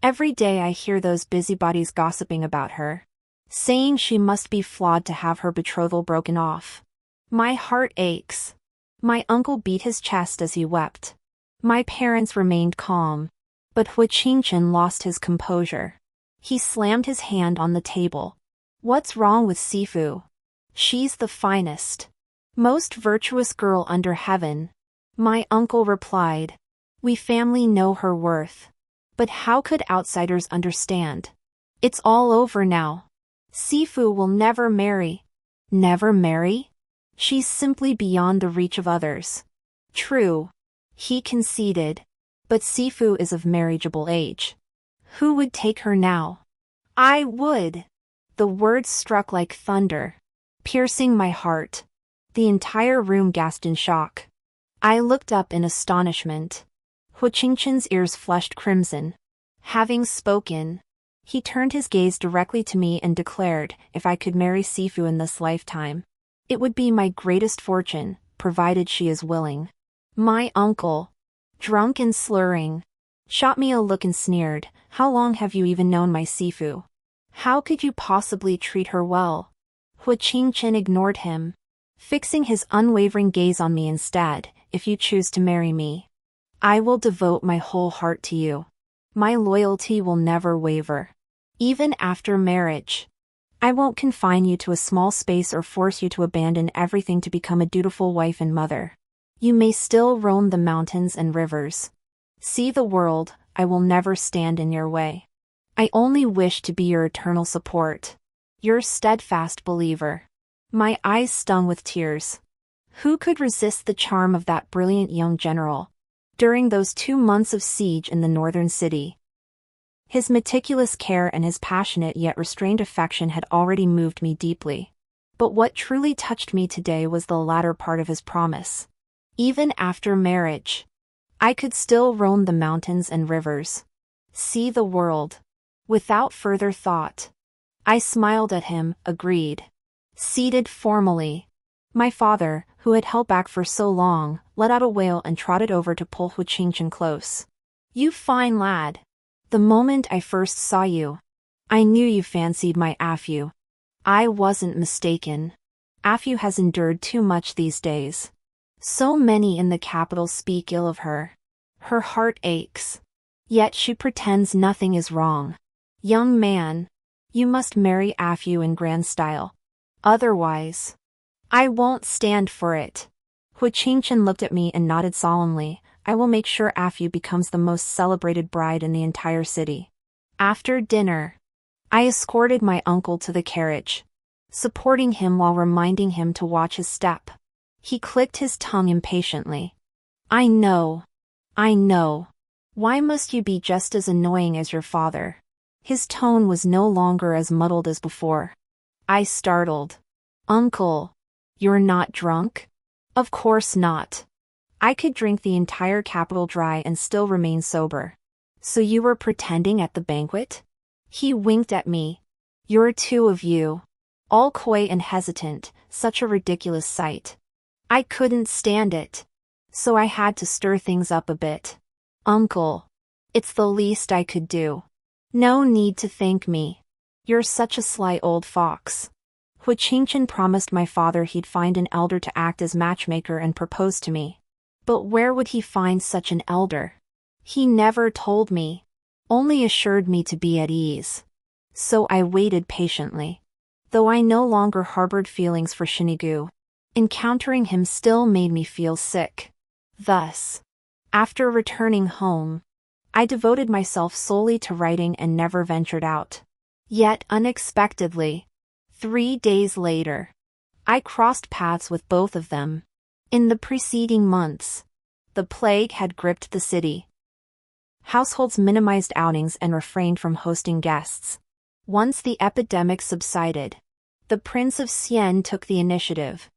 Every day I hear those busybodies gossiping about her, saying she must be flawed to have her betrothal broken off. My heart aches. My uncle beat his chest as he wept. My parents remained calm, but Hu Qingchen lost his composure. He slammed his hand on the table. "What's wrong with Sifu? She's the finest, most virtuous girl under heaven." My uncle replied, "We family know her worth. But how could outsiders understand? It's all over now. Sifu will never marry. Never marry? She's simply beyond the reach of others. True. He conceded. But Sifu is of marriageable age. Who would take her now? I would. The words struck like thunder, piercing my heart. The entire room gasped in shock. I looked up in astonishment. Hu Qingchen's ears flushed crimson. Having spoken, he turned his gaze directly to me and declared, if I could marry Sifu in this lifetime, it would be my greatest fortune, provided she is willing. My uncle, drunk and slurring, shot me a look and sneered, how long have you even known my Sifu? How could you possibly treat her well? Hu Qingchen ignored him, fixing his unwavering gaze on me instead. If you choose to marry me, I will devote my whole heart to you. My loyalty will never waver. Even after marriage, I won't confine you to a small space or force you to abandon everything to become a dutiful wife and mother. You may still roam the mountains and rivers. See the world, I will never stand in your way. I only wish to be your eternal support. Your steadfast believer. My eyes stung with tears. Who could resist the charm of that brilliant young general during those 2 months of siege in the northern city? His meticulous care and his passionate yet restrained affection had already moved me deeply. But what truly touched me today was the latter part of his promise. Even after marriage, I could still roam the mountains and rivers, see the world. Without further thought, I smiled at him, agreed. Seated formally, my father, who had held back for so long, let out a wail and trotted over to pull Hu Qingchen close. You fine lad. The moment I first saw you, I knew you fancied my Afu. I wasn't mistaken. Afu has endured too much these days. So many in the capital speak ill of her. Her heart aches. Yet she pretends nothing is wrong. Young man, you must marry Afu in grand style. Otherwise, I won't stand for it. Hu Qingchen looked at me and nodded solemnly. I will make sure Afu becomes the most celebrated bride in the entire city. After dinner, I escorted my uncle to the carriage, supporting him while reminding him to watch his step. He clicked his tongue impatiently. I know. Why must you be just as annoying as your father? His tone was no longer as muddled as before. I startled. Uncle, you're not drunk? Of course not. I could drink the entire capital dry and still remain sober. So you were pretending at the banquet? He winked at me. You're two of you. All coy and hesitant, such a ridiculous sight. I couldn't stand it. So I had to stir things up a bit. Uncle, it's the least I could do. No need to thank me. You're such a sly old fox. Hu Qingchen promised my father he'd find an elder to act as matchmaker and propose to me. But where would he find such an elder? He never told me, only assured me to be at ease. So I waited patiently. Though I no longer harbored feelings for Shinigu, encountering him still made me feel sick. Thus, after returning home, I devoted myself solely to writing and never ventured out. Yet unexpectedly, 3 days later, I crossed paths with both of them. In the preceding months, the plague had gripped the city. Households minimized outings and refrained from hosting guests. Once the epidemic subsided, the Prince of Xian took the initiative,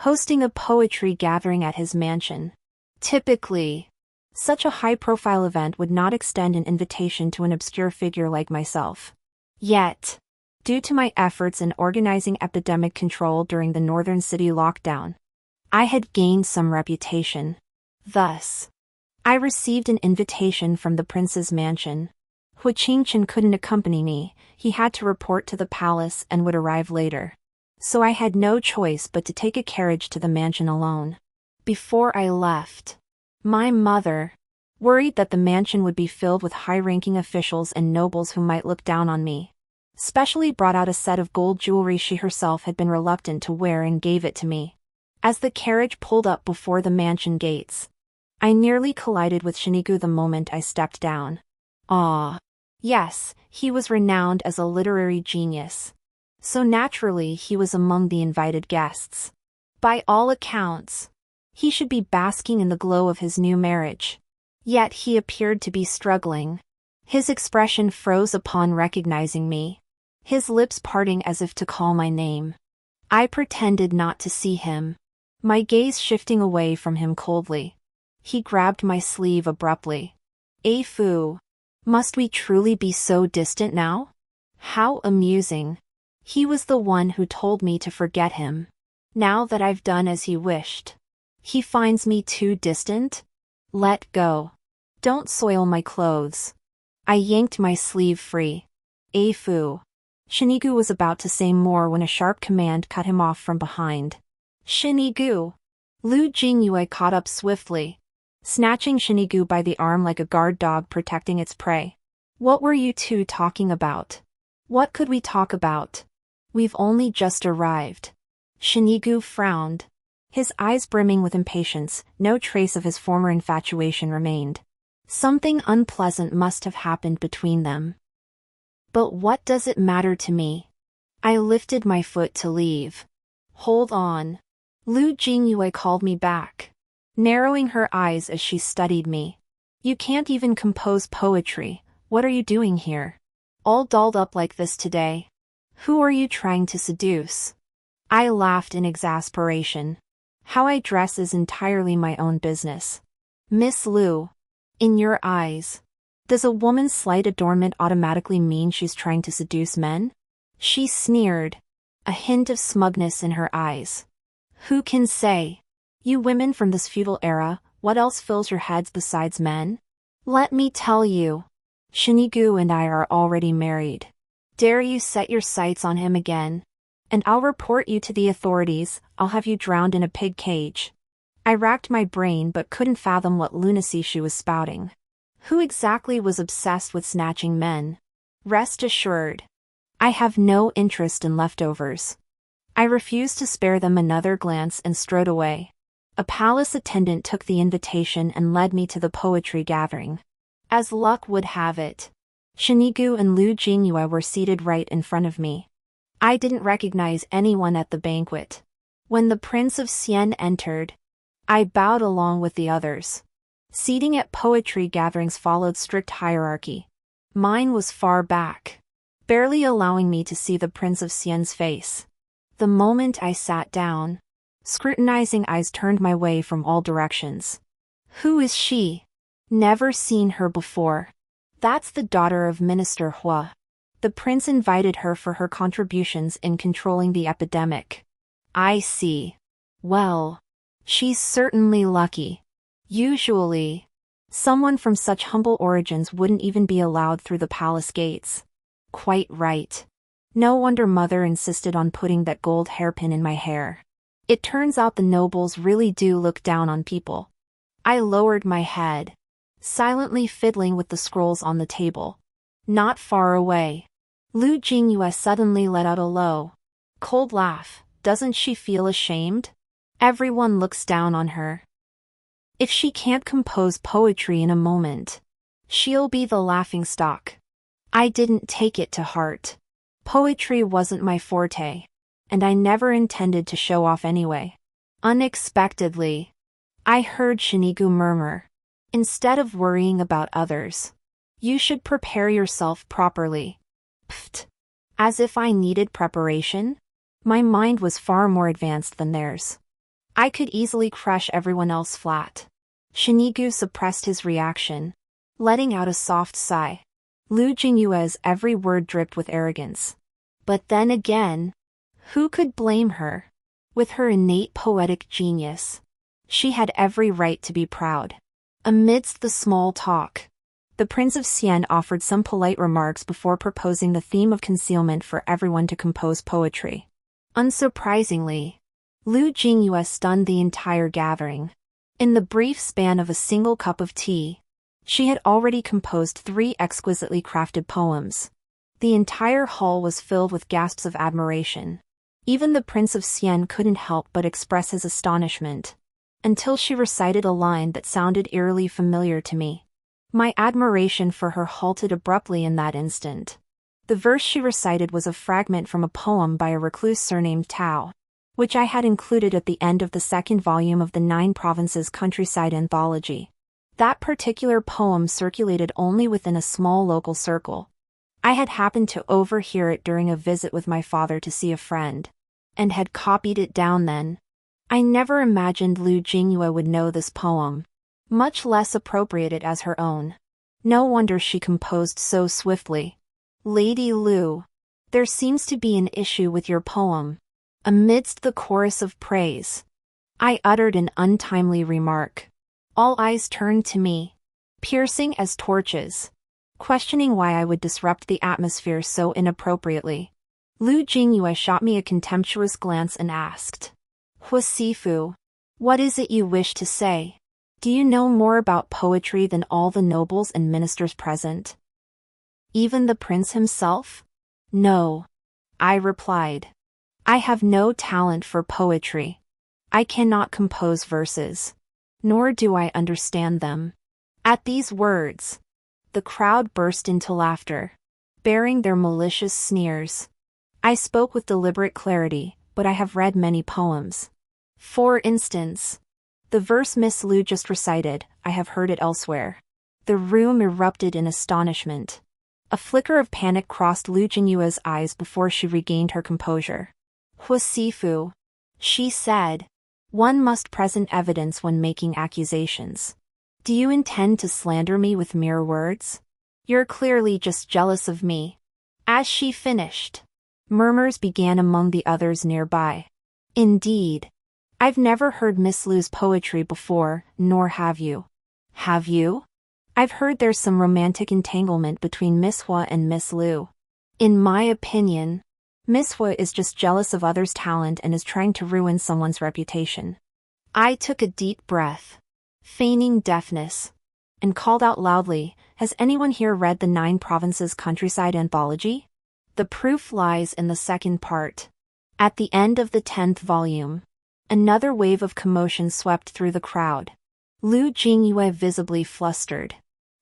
hosting a poetry gathering at his mansion. Typically, such a high-profile event would not extend an invitation to an obscure figure like myself. Yet, due to my efforts in organizing epidemic control during the northern city lockdown, I had gained some reputation. Thus, I received an invitation from the prince's mansion. Hu Qingchen couldn't accompany me, he had to report to the palace and would arrive later. So I had no choice but to take a carriage to the mansion alone. Before I left, my mother, worried that the mansion would be filled with high-ranking officials and nobles who might look down on me, specially brought out a set of gold jewelry she herself had been reluctant to wear and gave it to me. As the carriage pulled up before the mansion gates, I nearly collided with Shinigu the moment I stepped down. Ah. Yes, he was renowned as a literary genius. So naturally he was among the invited guests. By all accounts, he should be basking in the glow of his new marriage. Yet he appeared to be struggling. His expression froze upon recognizing me, his lips parting as if to call my name. I pretended not to see him, my gaze shifting away from him coldly. He grabbed my sleeve abruptly. Fu. Must we truly be so distant now? How amusing. He was the one who told me to forget him. Now that I've done as he wished, he finds me too distant? Let go. Don't soil my clothes. I yanked my sleeve free. Fu. Shinigu was about to say more when a sharp command cut him off from behind. Shinigu. Lu Jingyue caught up swiftly, snatching Shinigu by the arm like a guard dog protecting its prey. What were you two talking about? What could we talk about? We've only just arrived. Shinigu frowned, his eyes brimming with impatience. No trace of his former infatuation remained. Something unpleasant must have happened between them. But what does it matter to me? I lifted my foot to leave. Hold on. Lu Jingyue called me back, narrowing her eyes as she studied me. You can't even compose poetry. What are you doing here? All dolled up like this today? Who are you trying to seduce? I laughed in exasperation. How I dress is entirely my own business. Miss Lu, in your eyes, does a woman's slight adornment automatically mean she's trying to seduce men? She sneered, a hint of smugness in her eyes. Who can say? You women from this feudal era, what else fills your heads besides men? Let me tell you, Shinigu and I are already married. Dare you set your sights on him again, and I'll report you to the authorities. I'll have you drowned in a pig cage. I racked my brain but couldn't fathom what lunacy she was spouting. Who exactly was obsessed with snatching men? Rest assured, I have no interest in leftovers. I refused to spare them another glance and strode away. A palace attendant took the invitation and led me to the poetry gathering. As luck would have it, Shinigu and Lu Jingyue were seated right in front of me. I didn't recognize anyone at the banquet. When the Prince of Xian entered, I bowed along with the others. Seating at poetry gatherings followed strict hierarchy. Mine was far back, barely allowing me to see the Prince of Xian's face. The moment I sat down, scrutinizing eyes turned my way from all directions. Who is she? Never seen her before. That's the daughter of Minister Hua. The prince invited her for her contributions in controlling the epidemic. I see. Well, she's certainly lucky. Usually, someone from such humble origins wouldn't even be allowed through the palace gates. Quite right. No wonder Mother insisted on putting that gold hairpin in my hair. It turns out the nobles really do look down on people. I lowered my head, silently fiddling with the scrolls on the table. Not far away, Lu Jingyue suddenly let out a low, cold laugh. Doesn't she feel ashamed? Everyone looks down on her. If she can't compose poetry in a moment, she'll be the laughingstock. I didn't take it to heart. Poetry wasn't my forte, and I never intended to show off anyway. Unexpectedly, I heard Shinigu murmur, instead of worrying about others, you should prepare yourself properly. Pfft. As if I needed preparation? My mind was far more advanced than theirs. I could easily crush everyone else flat. Shinigu suppressed his reaction, letting out a soft sigh. Lu Jingyue's every word dripped with arrogance. But then again, who could blame her? With her innate poetic genius, she had every right to be proud. Amidst the small talk, the Prince of Xian offered some polite remarks before proposing the theme of concealment for everyone to compose poetry. Unsurprisingly, Lu Jingyue stunned the entire gathering. In the brief span of a single cup of tea, she had already composed 3 exquisitely crafted poems. The entire hall was filled with gasps of admiration. Even the Prince of Xian couldn't help but express his astonishment, until she recited a line that sounded eerily familiar to me. My admiration for her halted abruptly in that instant. The verse she recited was a fragment from a poem by a recluse surnamed Tao, which I had included at the end of the second volume of the 9 Provinces Countryside Anthology. That particular poem circulated only within a small local circle. I had happened to overhear it during a visit with my father to see a friend, and had copied it down then. I never imagined Lu Jingyue would know this poem, much less appropriate it as her own. No wonder she composed so swiftly. Lady Lu, there seems to be an issue with your poem. Amidst the chorus of praise, I uttered an untimely remark. All eyes turned to me, piercing as torches, questioning why I would disrupt the atmosphere so inappropriately. Lu Jingyue shot me a contemptuous glance and asked, "Hua Sifu, what is it you wish to say? Do you know more about poetry than all the nobles and ministers present? Even the prince himself?" "No," I replied. "I have no talent for poetry. I cannot compose verses, nor do I understand them." At these words, the crowd burst into laughter, bearing their malicious sneers. I spoke with deliberate clarity, but I have read many poems. For instance, the verse Miss Lu just recited, I have heard it elsewhere. The room erupted in astonishment. A flicker of panic crossed Lu Jinyue's eyes before she regained her composure. "Hua Sifu," she said, "one must present evidence when making accusations. Do you intend to slander me with mere words? You're clearly just jealous of me." As she finished, murmurs began among the others nearby. "Indeed. I've never heard Miss Lu's poetry before, nor have you." "Have you? I've heard there's some romantic entanglement between Miss Hua and Miss Lu. In my opinion, Miss Hua is just jealous of others' talent and is trying to ruin someone's reputation." I took a deep breath, feigning deafness, and called out loudly, "Has anyone here read the 9 Provinces Countryside Anthology? The proof lies in the second part." At the end of the 10th volume, another wave of commotion swept through the crowd. Lu Jingyue visibly flustered.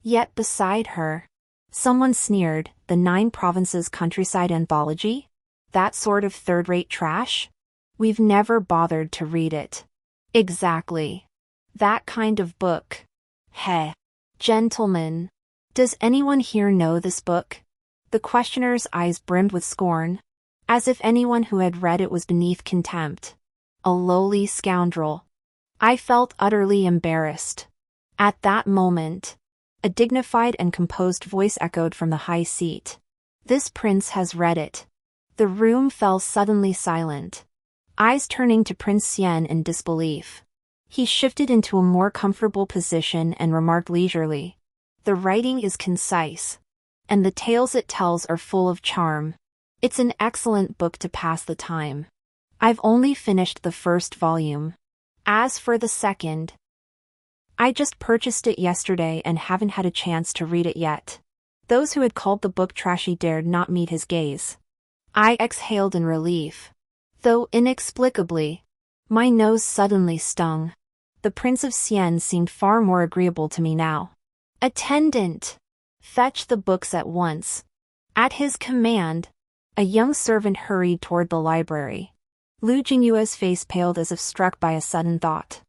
Yet beside her, someone sneered, "The 9 Provinces Countryside Anthology? That sort of third-rate trash? We've never bothered to read it." "Exactly. That kind of book. Heh. Gentlemen, does anyone here know this book?" The questioner's eyes brimmed with scorn, as if anyone who had read it was beneath contempt. A lowly scoundrel. I felt utterly embarrassed. At that moment, a dignified and composed voice echoed from the high seat. "This prince has read it." The room fell suddenly silent, eyes turning to Prince Xian in disbelief. He shifted into a more comfortable position and remarked leisurely, "The writing is concise, and the tales it tells are full of charm. It's an excellent book to pass the time. I've only finished the first volume. As for the second, I just purchased it yesterday and haven't had a chance to read it yet." Those who had called the book trashy dared not meet his gaze. I exhaled in relief, though inexplicably, my nose suddenly stung. The Prince of Xian seemed far more agreeable to me now. "Attendant, fetch the books at once." At his command, a young servant hurried toward the library. Lu Jingyue's face paled as if struck by a sudden thought.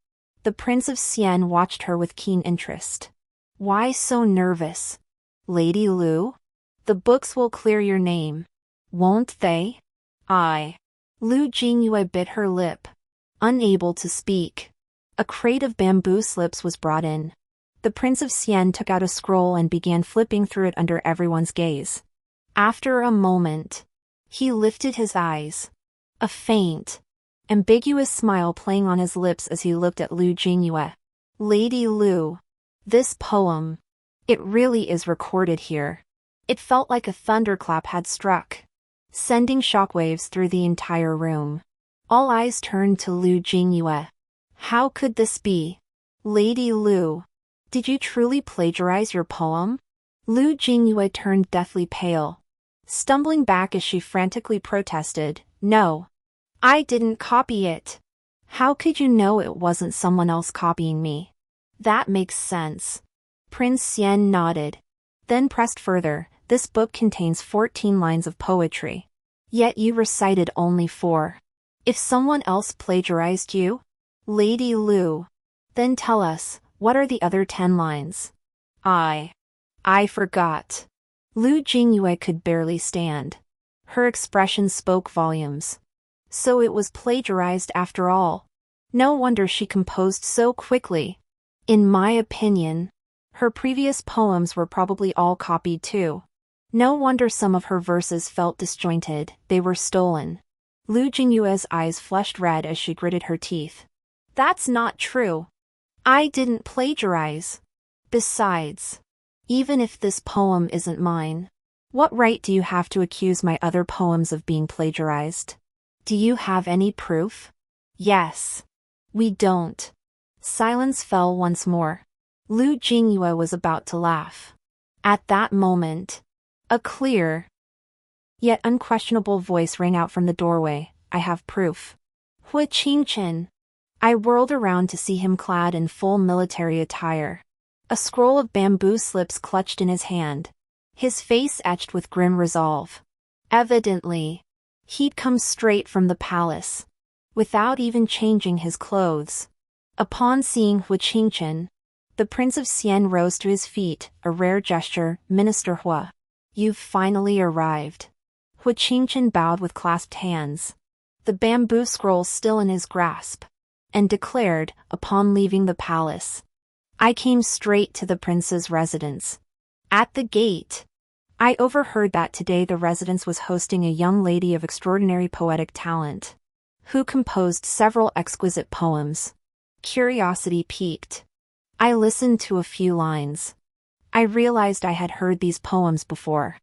The Prince of Xian watched her with keen interest. "Why so nervous, Lady Lu? The books will clear your name, won't they?" Lu Jingyue bit her lip, unable to speak. A crate of bamboo slips was brought in. The Prince of Xian took out a scroll and began flipping through it under everyone's gaze. After a moment, he lifted his eyes, a faint, ambiguous smile playing on his lips as he looked at Lu Jingyue. "Lady Lu, this poem, it really is recorded here." It felt like a thunderclap had struck, sending shockwaves through the entire room. All eyes turned to Lu Jingyue. How could this be? "Lady Lu, did you truly plagiarize your poem?" Lu Jingyue turned deathly pale, stumbling back as she frantically protested, "No. I didn't copy it." "How could you know it wasn't someone else copying me?" "That makes sense. Prince Xian nodded. Then pressed further, this book contains 14 lines of poetry. Yet you recited only 4. If someone else plagiarized you? Lady Lu. Then tell us, what are the other 10 lines? I forgot. Lu Jingyue could barely stand. Her expression spoke volumes. So it was plagiarized after all. No wonder she composed so quickly. In my opinion, her previous poems were probably all copied too. No wonder some of her verses felt disjointed, they were stolen. Lu Jingyue's eyes flushed red as she gritted her teeth. That's not true. I didn't plagiarize. Besides, even if this poem isn't mine, what right do you have to accuse my other poems of being plagiarized? Do you have any proof? Yes. We don't. Silence fell once more. Lu Jingyue was about to laugh. At that moment, a clear, yet unquestionable voice rang out from the doorway. I have proof. Hu Qingchen. I whirled around to see him clad in full military attire. A scroll of bamboo slips clutched in his hand. His face etched with grim resolve. Evidently, he'd come straight from the palace, without even changing his clothes. Upon seeing Hu Qingchen, the Prince of Xian rose to his feet, a rare gesture. Minister Hua. You've finally arrived. Hu Qingchen bowed with clasped hands, the bamboo scroll still in his grasp, and declared, upon leaving the palace, I came straight to the prince's residence. At the gate, I overheard that today the residence was hosting a young lady of extraordinary poetic talent, who composed several exquisite poems. Curiosity piqued. I listened to a few lines. I realized I had heard these poems before.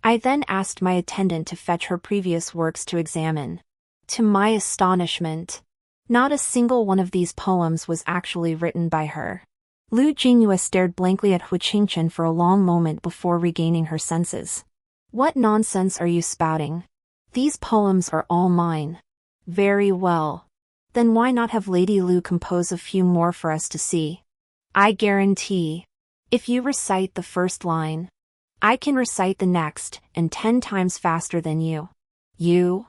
I then asked my attendant to fetch her previous works to examine. To my astonishment, not a single one of these poems was actually written by her. Lu Jingyue stared blankly at Hu Qingchen for a long moment before regaining her senses. What nonsense are you spouting? These poems are all mine. Very well. Then why not have Lady Lu compose a few more for us to see? I guarantee, if you recite the first line, I can recite the next, and 10 times faster than you. You?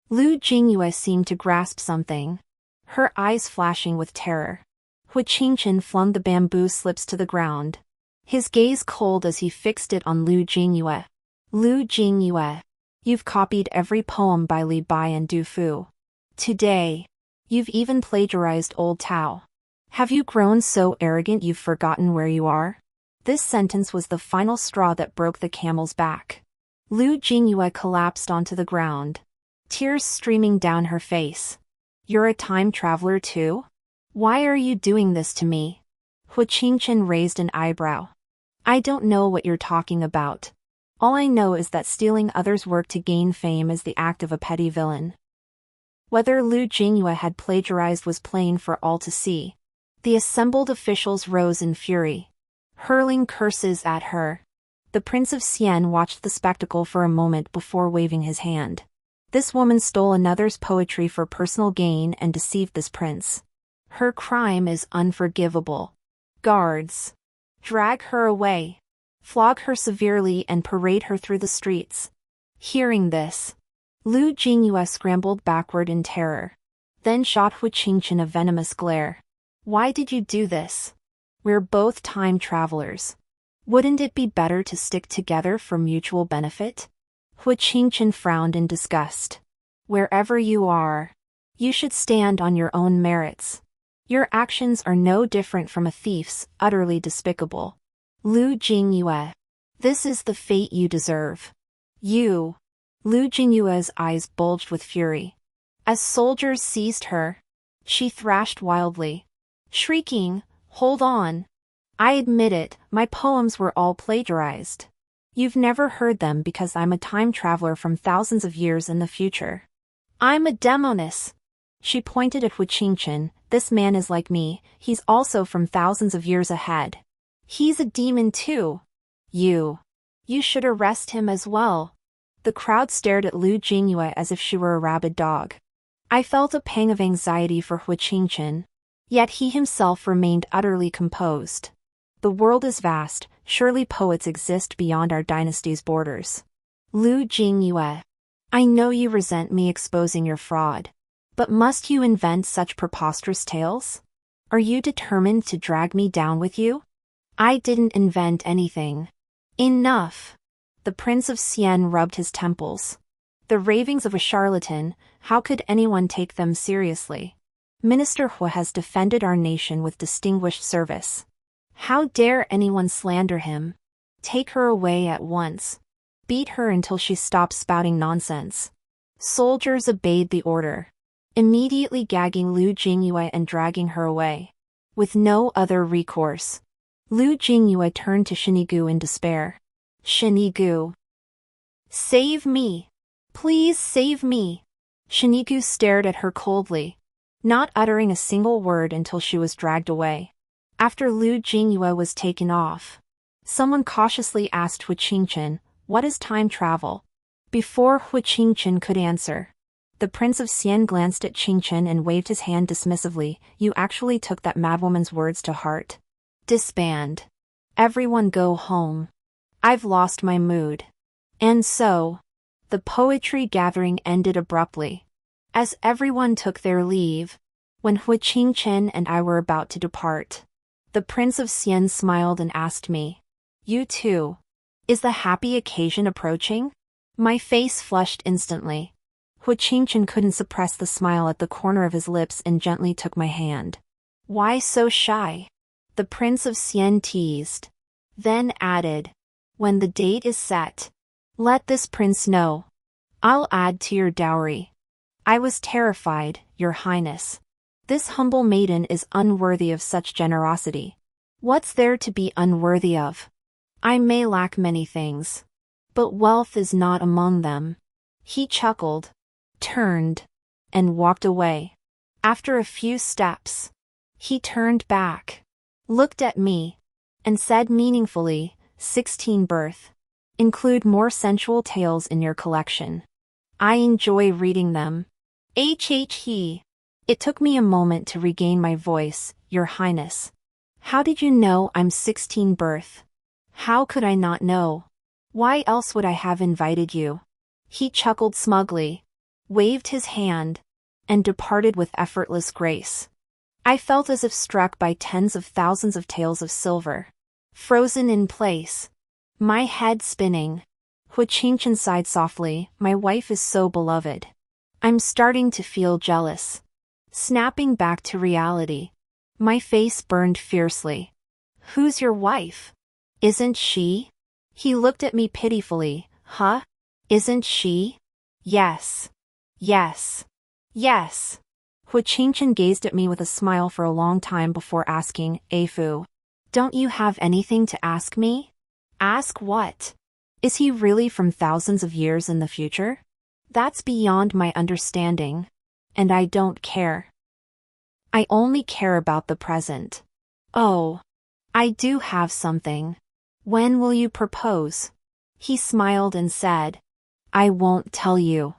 Lu Jingyue seemed to grasp something, her eyes flashing with terror. Hu Qingchen flung the bamboo slips to the ground, his gaze cold as he fixed it on Lu Jingyue. Lu Jingyue, you've copied every poem by Li Bai and Du Fu. Today, you've even plagiarized Old Tao. Have you grown so arrogant you've forgotten where you are? This sentence was the final straw that broke the camel's back. Lu Jingyue collapsed onto the ground, tears streaming down her face. You're a time traveler too? Why are you doing this to me? Hu Qingchen raised an eyebrow. I don't know what you're talking about. All I know is that stealing others' work to gain fame is the act of a petty villain. Whether Lu Jingyue had plagiarized was plain for all to see. The assembled officials rose in fury, hurling curses at her. The Prince of Xian watched the spectacle for a moment before waving his hand. This woman stole another's poetry for personal gain and deceived this prince. Her crime is unforgivable. Guards, drag her away. Flog her severely and parade her through the streets. Hearing this, Lu Jingyue scrambled backward in terror, then shot Hu Qingchen a venomous glare. Why did you do this? We're both time travelers. Wouldn't it be better to stick together for mutual benefit? Hu Qingchen frowned in disgust. Wherever you are, you should stand on your own merits. Your actions are no different from a thief's, utterly despicable. Lu Jingyue, this is the fate you deserve. You. Lu Jingyue's eyes bulged with fury. As soldiers seized her, she thrashed wildly, shrieking, Hold on. I admit it, my poems were all plagiarized. You've never heard them because I'm a time traveler from thousands of years in the future. I'm a demoness. She pointed at Hu Qingchen. This man is like me, he's also from thousands of years ahead. He's a demon too. You should arrest him as well. The crowd stared at Lu Jingyue as if she were a rabid dog. I felt a pang of anxiety for Hu Qingchen, yet he himself remained utterly composed. The world is vast, surely poets exist beyond our dynasty's borders. Lu Jingyue. I know you resent me exposing your fraud. But must you invent such preposterous tales? Are you determined to drag me down with you? I didn't invent anything. Enough. The Prince of Xian rubbed his temples. The ravings of a charlatan, how could anyone take them seriously? Minister Hu has defended our nation with distinguished service. How dare anyone slander him? Take her away at once. Beat her until she stops spouting nonsense. Soldiers obeyed the order, immediately gagging Lu Jingyue and dragging her away. With no other recourse, Lu Jingyue turned to Shinigu in despair. Shinigu. Save me! Please save me! Shinigu stared at her coldly, not uttering a single word until she was dragged away. After Lu Jingyue was taken off, someone cautiously asked Hu Qingchen, "What is time travel?" Before Hu Qingchen could answer, the Prince of Xian glanced at Qingchen and waved his hand dismissively. You actually took that madwoman's words to heart. Disband. Everyone go home. I've lost my mood. And so, the poetry gathering ended abruptly. As everyone took their leave, when Hu Qingchen and I were about to depart, the Prince of Xian smiled and asked me, "You too? Is the happy occasion approaching?" My face flushed instantly. Hu Qingchen couldn't suppress the smile at the corner of his lips and gently took my hand. "Why so shy?" the Prince of Xian teased. Then added, "When the date is set, let this prince know. I'll add to your dowry." I was terrified, Your Highness. This humble maiden is unworthy of such generosity. What's there to be unworthy of? I may lack many things, but wealth is not among them. He chuckled, turned, and walked away. After a few steps, he turned back, looked at me, and said meaningfully, 16 birth. Include more sensual tales in your collection. I enjoy reading them. He. It took me a moment to regain my voice, Your Highness. How did you know I'm 16 birth? How could I not know? Why else would I have invited you? He chuckled smugly, waved his hand, and departed with effortless grace. I felt as if struck by tens of thousands of taels of silver, frozen in place, my head spinning. Hu Qingchen sighed softly, my wife is so beloved. I'm starting to feel jealous. Snapping back to reality, my face burned fiercely. Who's your wife? Isn't she? He looked at me pitifully, huh? Isn't she? Yes. Yes. Yes. Hu Qingchen gazed at me with a smile for a long time before asking, Afu, don't you have anything to ask me? Ask what? Is he really from thousands of years in the future? That's beyond my understanding. And I don't care. I only care about the present. Oh. I do have something. When will you propose? He smiled and said, I won't tell you.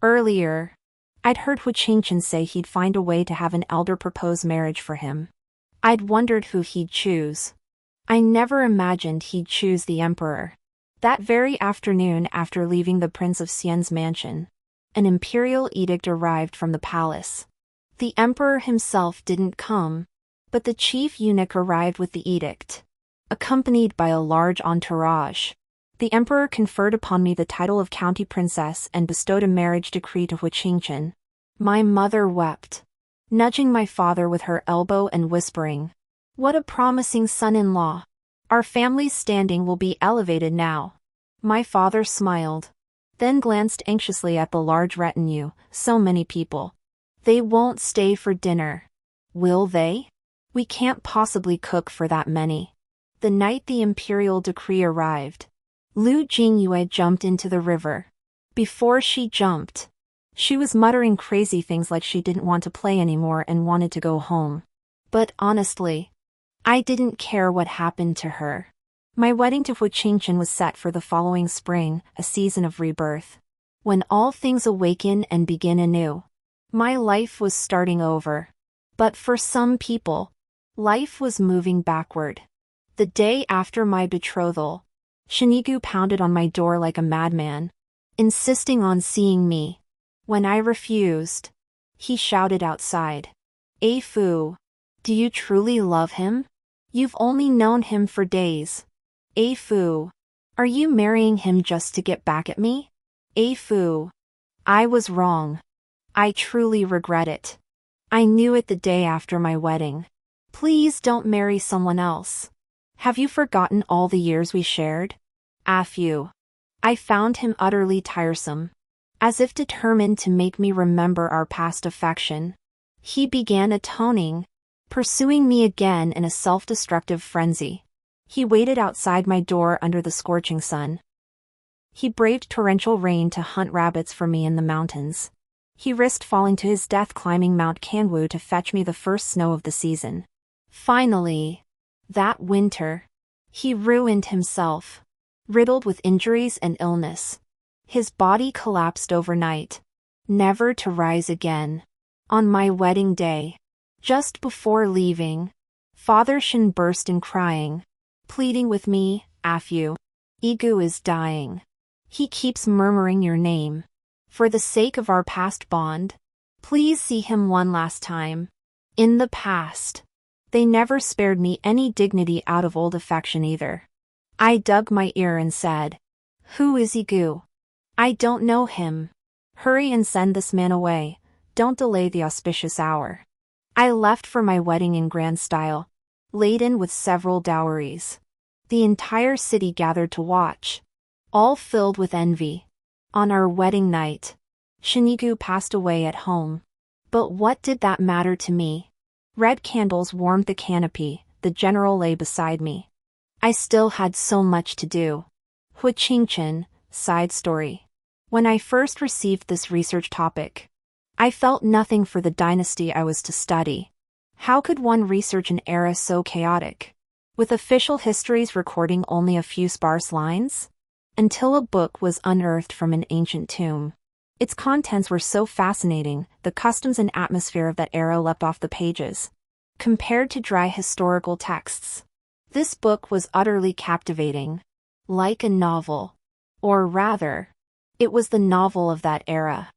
Earlier, I'd heard Hu Qingchen say he'd find a way to have an elder propose marriage for him. I'd wondered who he'd choose. I never imagined he'd choose the emperor. That very afternoon after leaving the Prince of Xian's mansion, an imperial edict arrived from the palace. The emperor himself didn't come, but the chief eunuch arrived with the edict, accompanied by a large entourage. The emperor conferred upon me the title of county princess and bestowed a marriage decree to Hu Qingchen. My mother wept, nudging my father with her elbow and whispering, what a promising son-in-law. Our family's standing will be elevated now. My father smiled, then glanced anxiously at the large retinue, so many people. They won't stay for dinner. Will they? We can't possibly cook for that many. The night the imperial decree arrived, Lu Jingyue jumped into the river. Before she jumped, she was muttering crazy things like she didn't want to play anymore and wanted to go home. But honestly, I didn't care what happened to her. My wedding to Hu Qingchen was set for the following spring, a season of rebirth, when all things awaken and begin anew. My life was starting over. But for some people, life was moving backward. The day after my betrothal, Shinigu pounded on my door like a madman, insisting on seeing me. When I refused, he shouted outside, "Afu, do you truly love him? You've only known him for days. Afu, are you marrying him just to get back at me? Afu, I was wrong. I truly regret it. I knew it the day after my wedding. Please don't marry someone else. Have you forgotten all the years we shared? Afu." I found him utterly tiresome. As if determined to make me remember our past affection, he began atoning, pursuing me again in a self-destructive frenzy. He waited outside my door under the scorching sun. He braved torrential rain to hunt rabbits for me in the mountains. He risked falling to his death climbing Mount Kanwu to fetch me the first snow of the season. Finally, that winter, he ruined himself, riddled with injuries and illness. His body collapsed overnight, never to rise again. On my wedding day, just before leaving, Father Shin burst in crying, pleading with me, "Afu, Igu is dying. He keeps murmuring your name. For the sake of our past bond, please see him one last time." In the past, they never spared me any dignity out of old affection either. I dug my ear and said, "Who is Igu? I don't know him. Hurry and send this man away. Don't delay the auspicious hour." I left for my wedding in grand style, laden with several dowries. The entire city gathered to watch, all filled with envy. On our wedding night, Shinigu passed away at home. But what did that matter to me? Red candles warmed the canopy, the general lay beside me. I still had so much to do. Huiqingchen, side story. When I first received this research topic, I felt nothing for the dynasty I was to study. How could one research an era so chaotic, with official histories recording only a few sparse lines? Until a book was unearthed from an ancient tomb. Its contents were so fascinating, the customs and atmosphere of that era leapt off the pages. Compared to dry historical texts, this book was utterly captivating. Like a novel. Or rather, it was the novel of that era.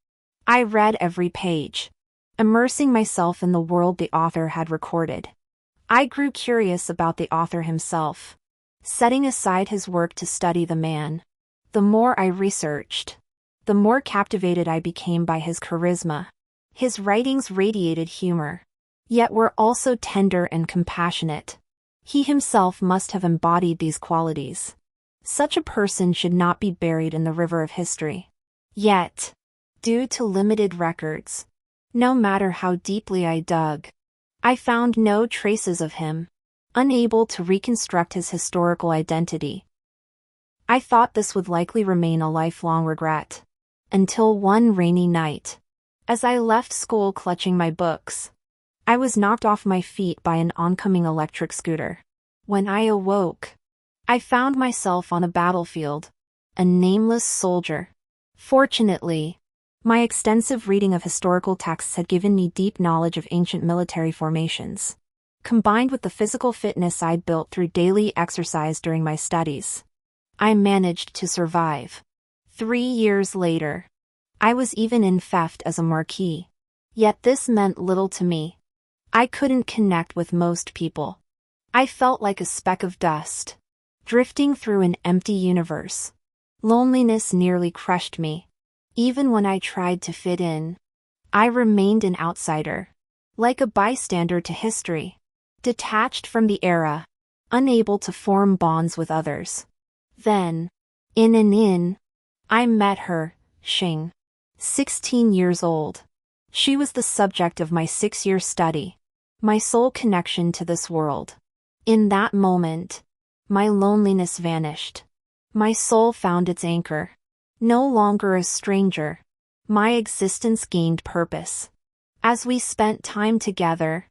I read every page, immersing myself in the world the author had recorded. I grew curious about the author himself, setting aside his work to study the man. The more I researched, the more captivated I became by his charisma. His writings radiated humor, yet were also tender and compassionate. He himself must have embodied these qualities. Such a person should not be buried in the river of history. Yet, due to limited records, no matter how deeply I dug, I found no traces of him, unable to reconstruct his historical identity. I thought this would likely remain a lifelong regret. Until one rainy night, as I left school clutching my books, I was knocked off my feet by an oncoming electric scooter. When I awoke, I found myself on a battlefield, a nameless soldier. Fortunately, my extensive reading of historical texts had given me deep knowledge of ancient military formations. Combined with the physical fitness I'd built through daily exercise during my studies, I managed to survive. 3 years later, I was even in theft as a marquis. Yet this meant little to me. I couldn't connect with most people. I felt like a speck of dust, drifting through an empty universe. Loneliness nearly crushed me. Even when I tried to fit in, I remained an outsider, like a bystander to history, detached from the era, unable to form bonds with others. Then, in an inn, I met her, Xing. 16 years old. She was the subject of my 6-year study, my sole connection to this world. In that moment, my loneliness vanished. My soul found its anchor. No longer a stranger, my existence gained purpose. As we spent time together,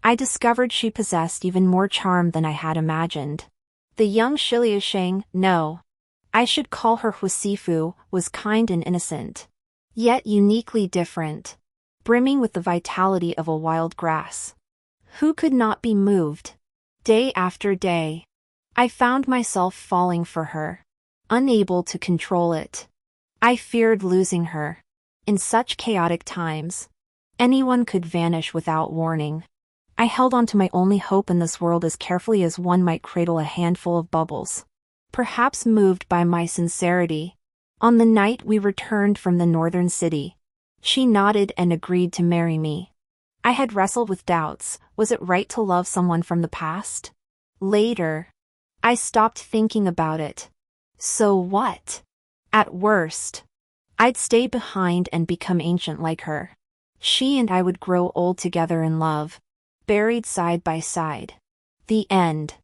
I discovered she possessed even more charm than I had imagined. The young Shilia Sheng, no, I should call her Huasifu, was kind and innocent, yet uniquely different, brimming with the vitality of a wild grass. Who could not be moved? Day after day, I found myself falling for her, unable to control it. I feared losing her. In such chaotic times, anyone could vanish without warning. I held on to my only hope in this world as carefully as one might cradle a handful of bubbles. Perhaps moved by my sincerity, on the night we returned from the northern city, she nodded and agreed to marry me. I had wrestled with doubts. Was it right to love someone from the past? Later, I stopped thinking about it. So what? At worst, I'd stay behind and become ancient like her. She and I would grow old together in love, buried side by side. The end.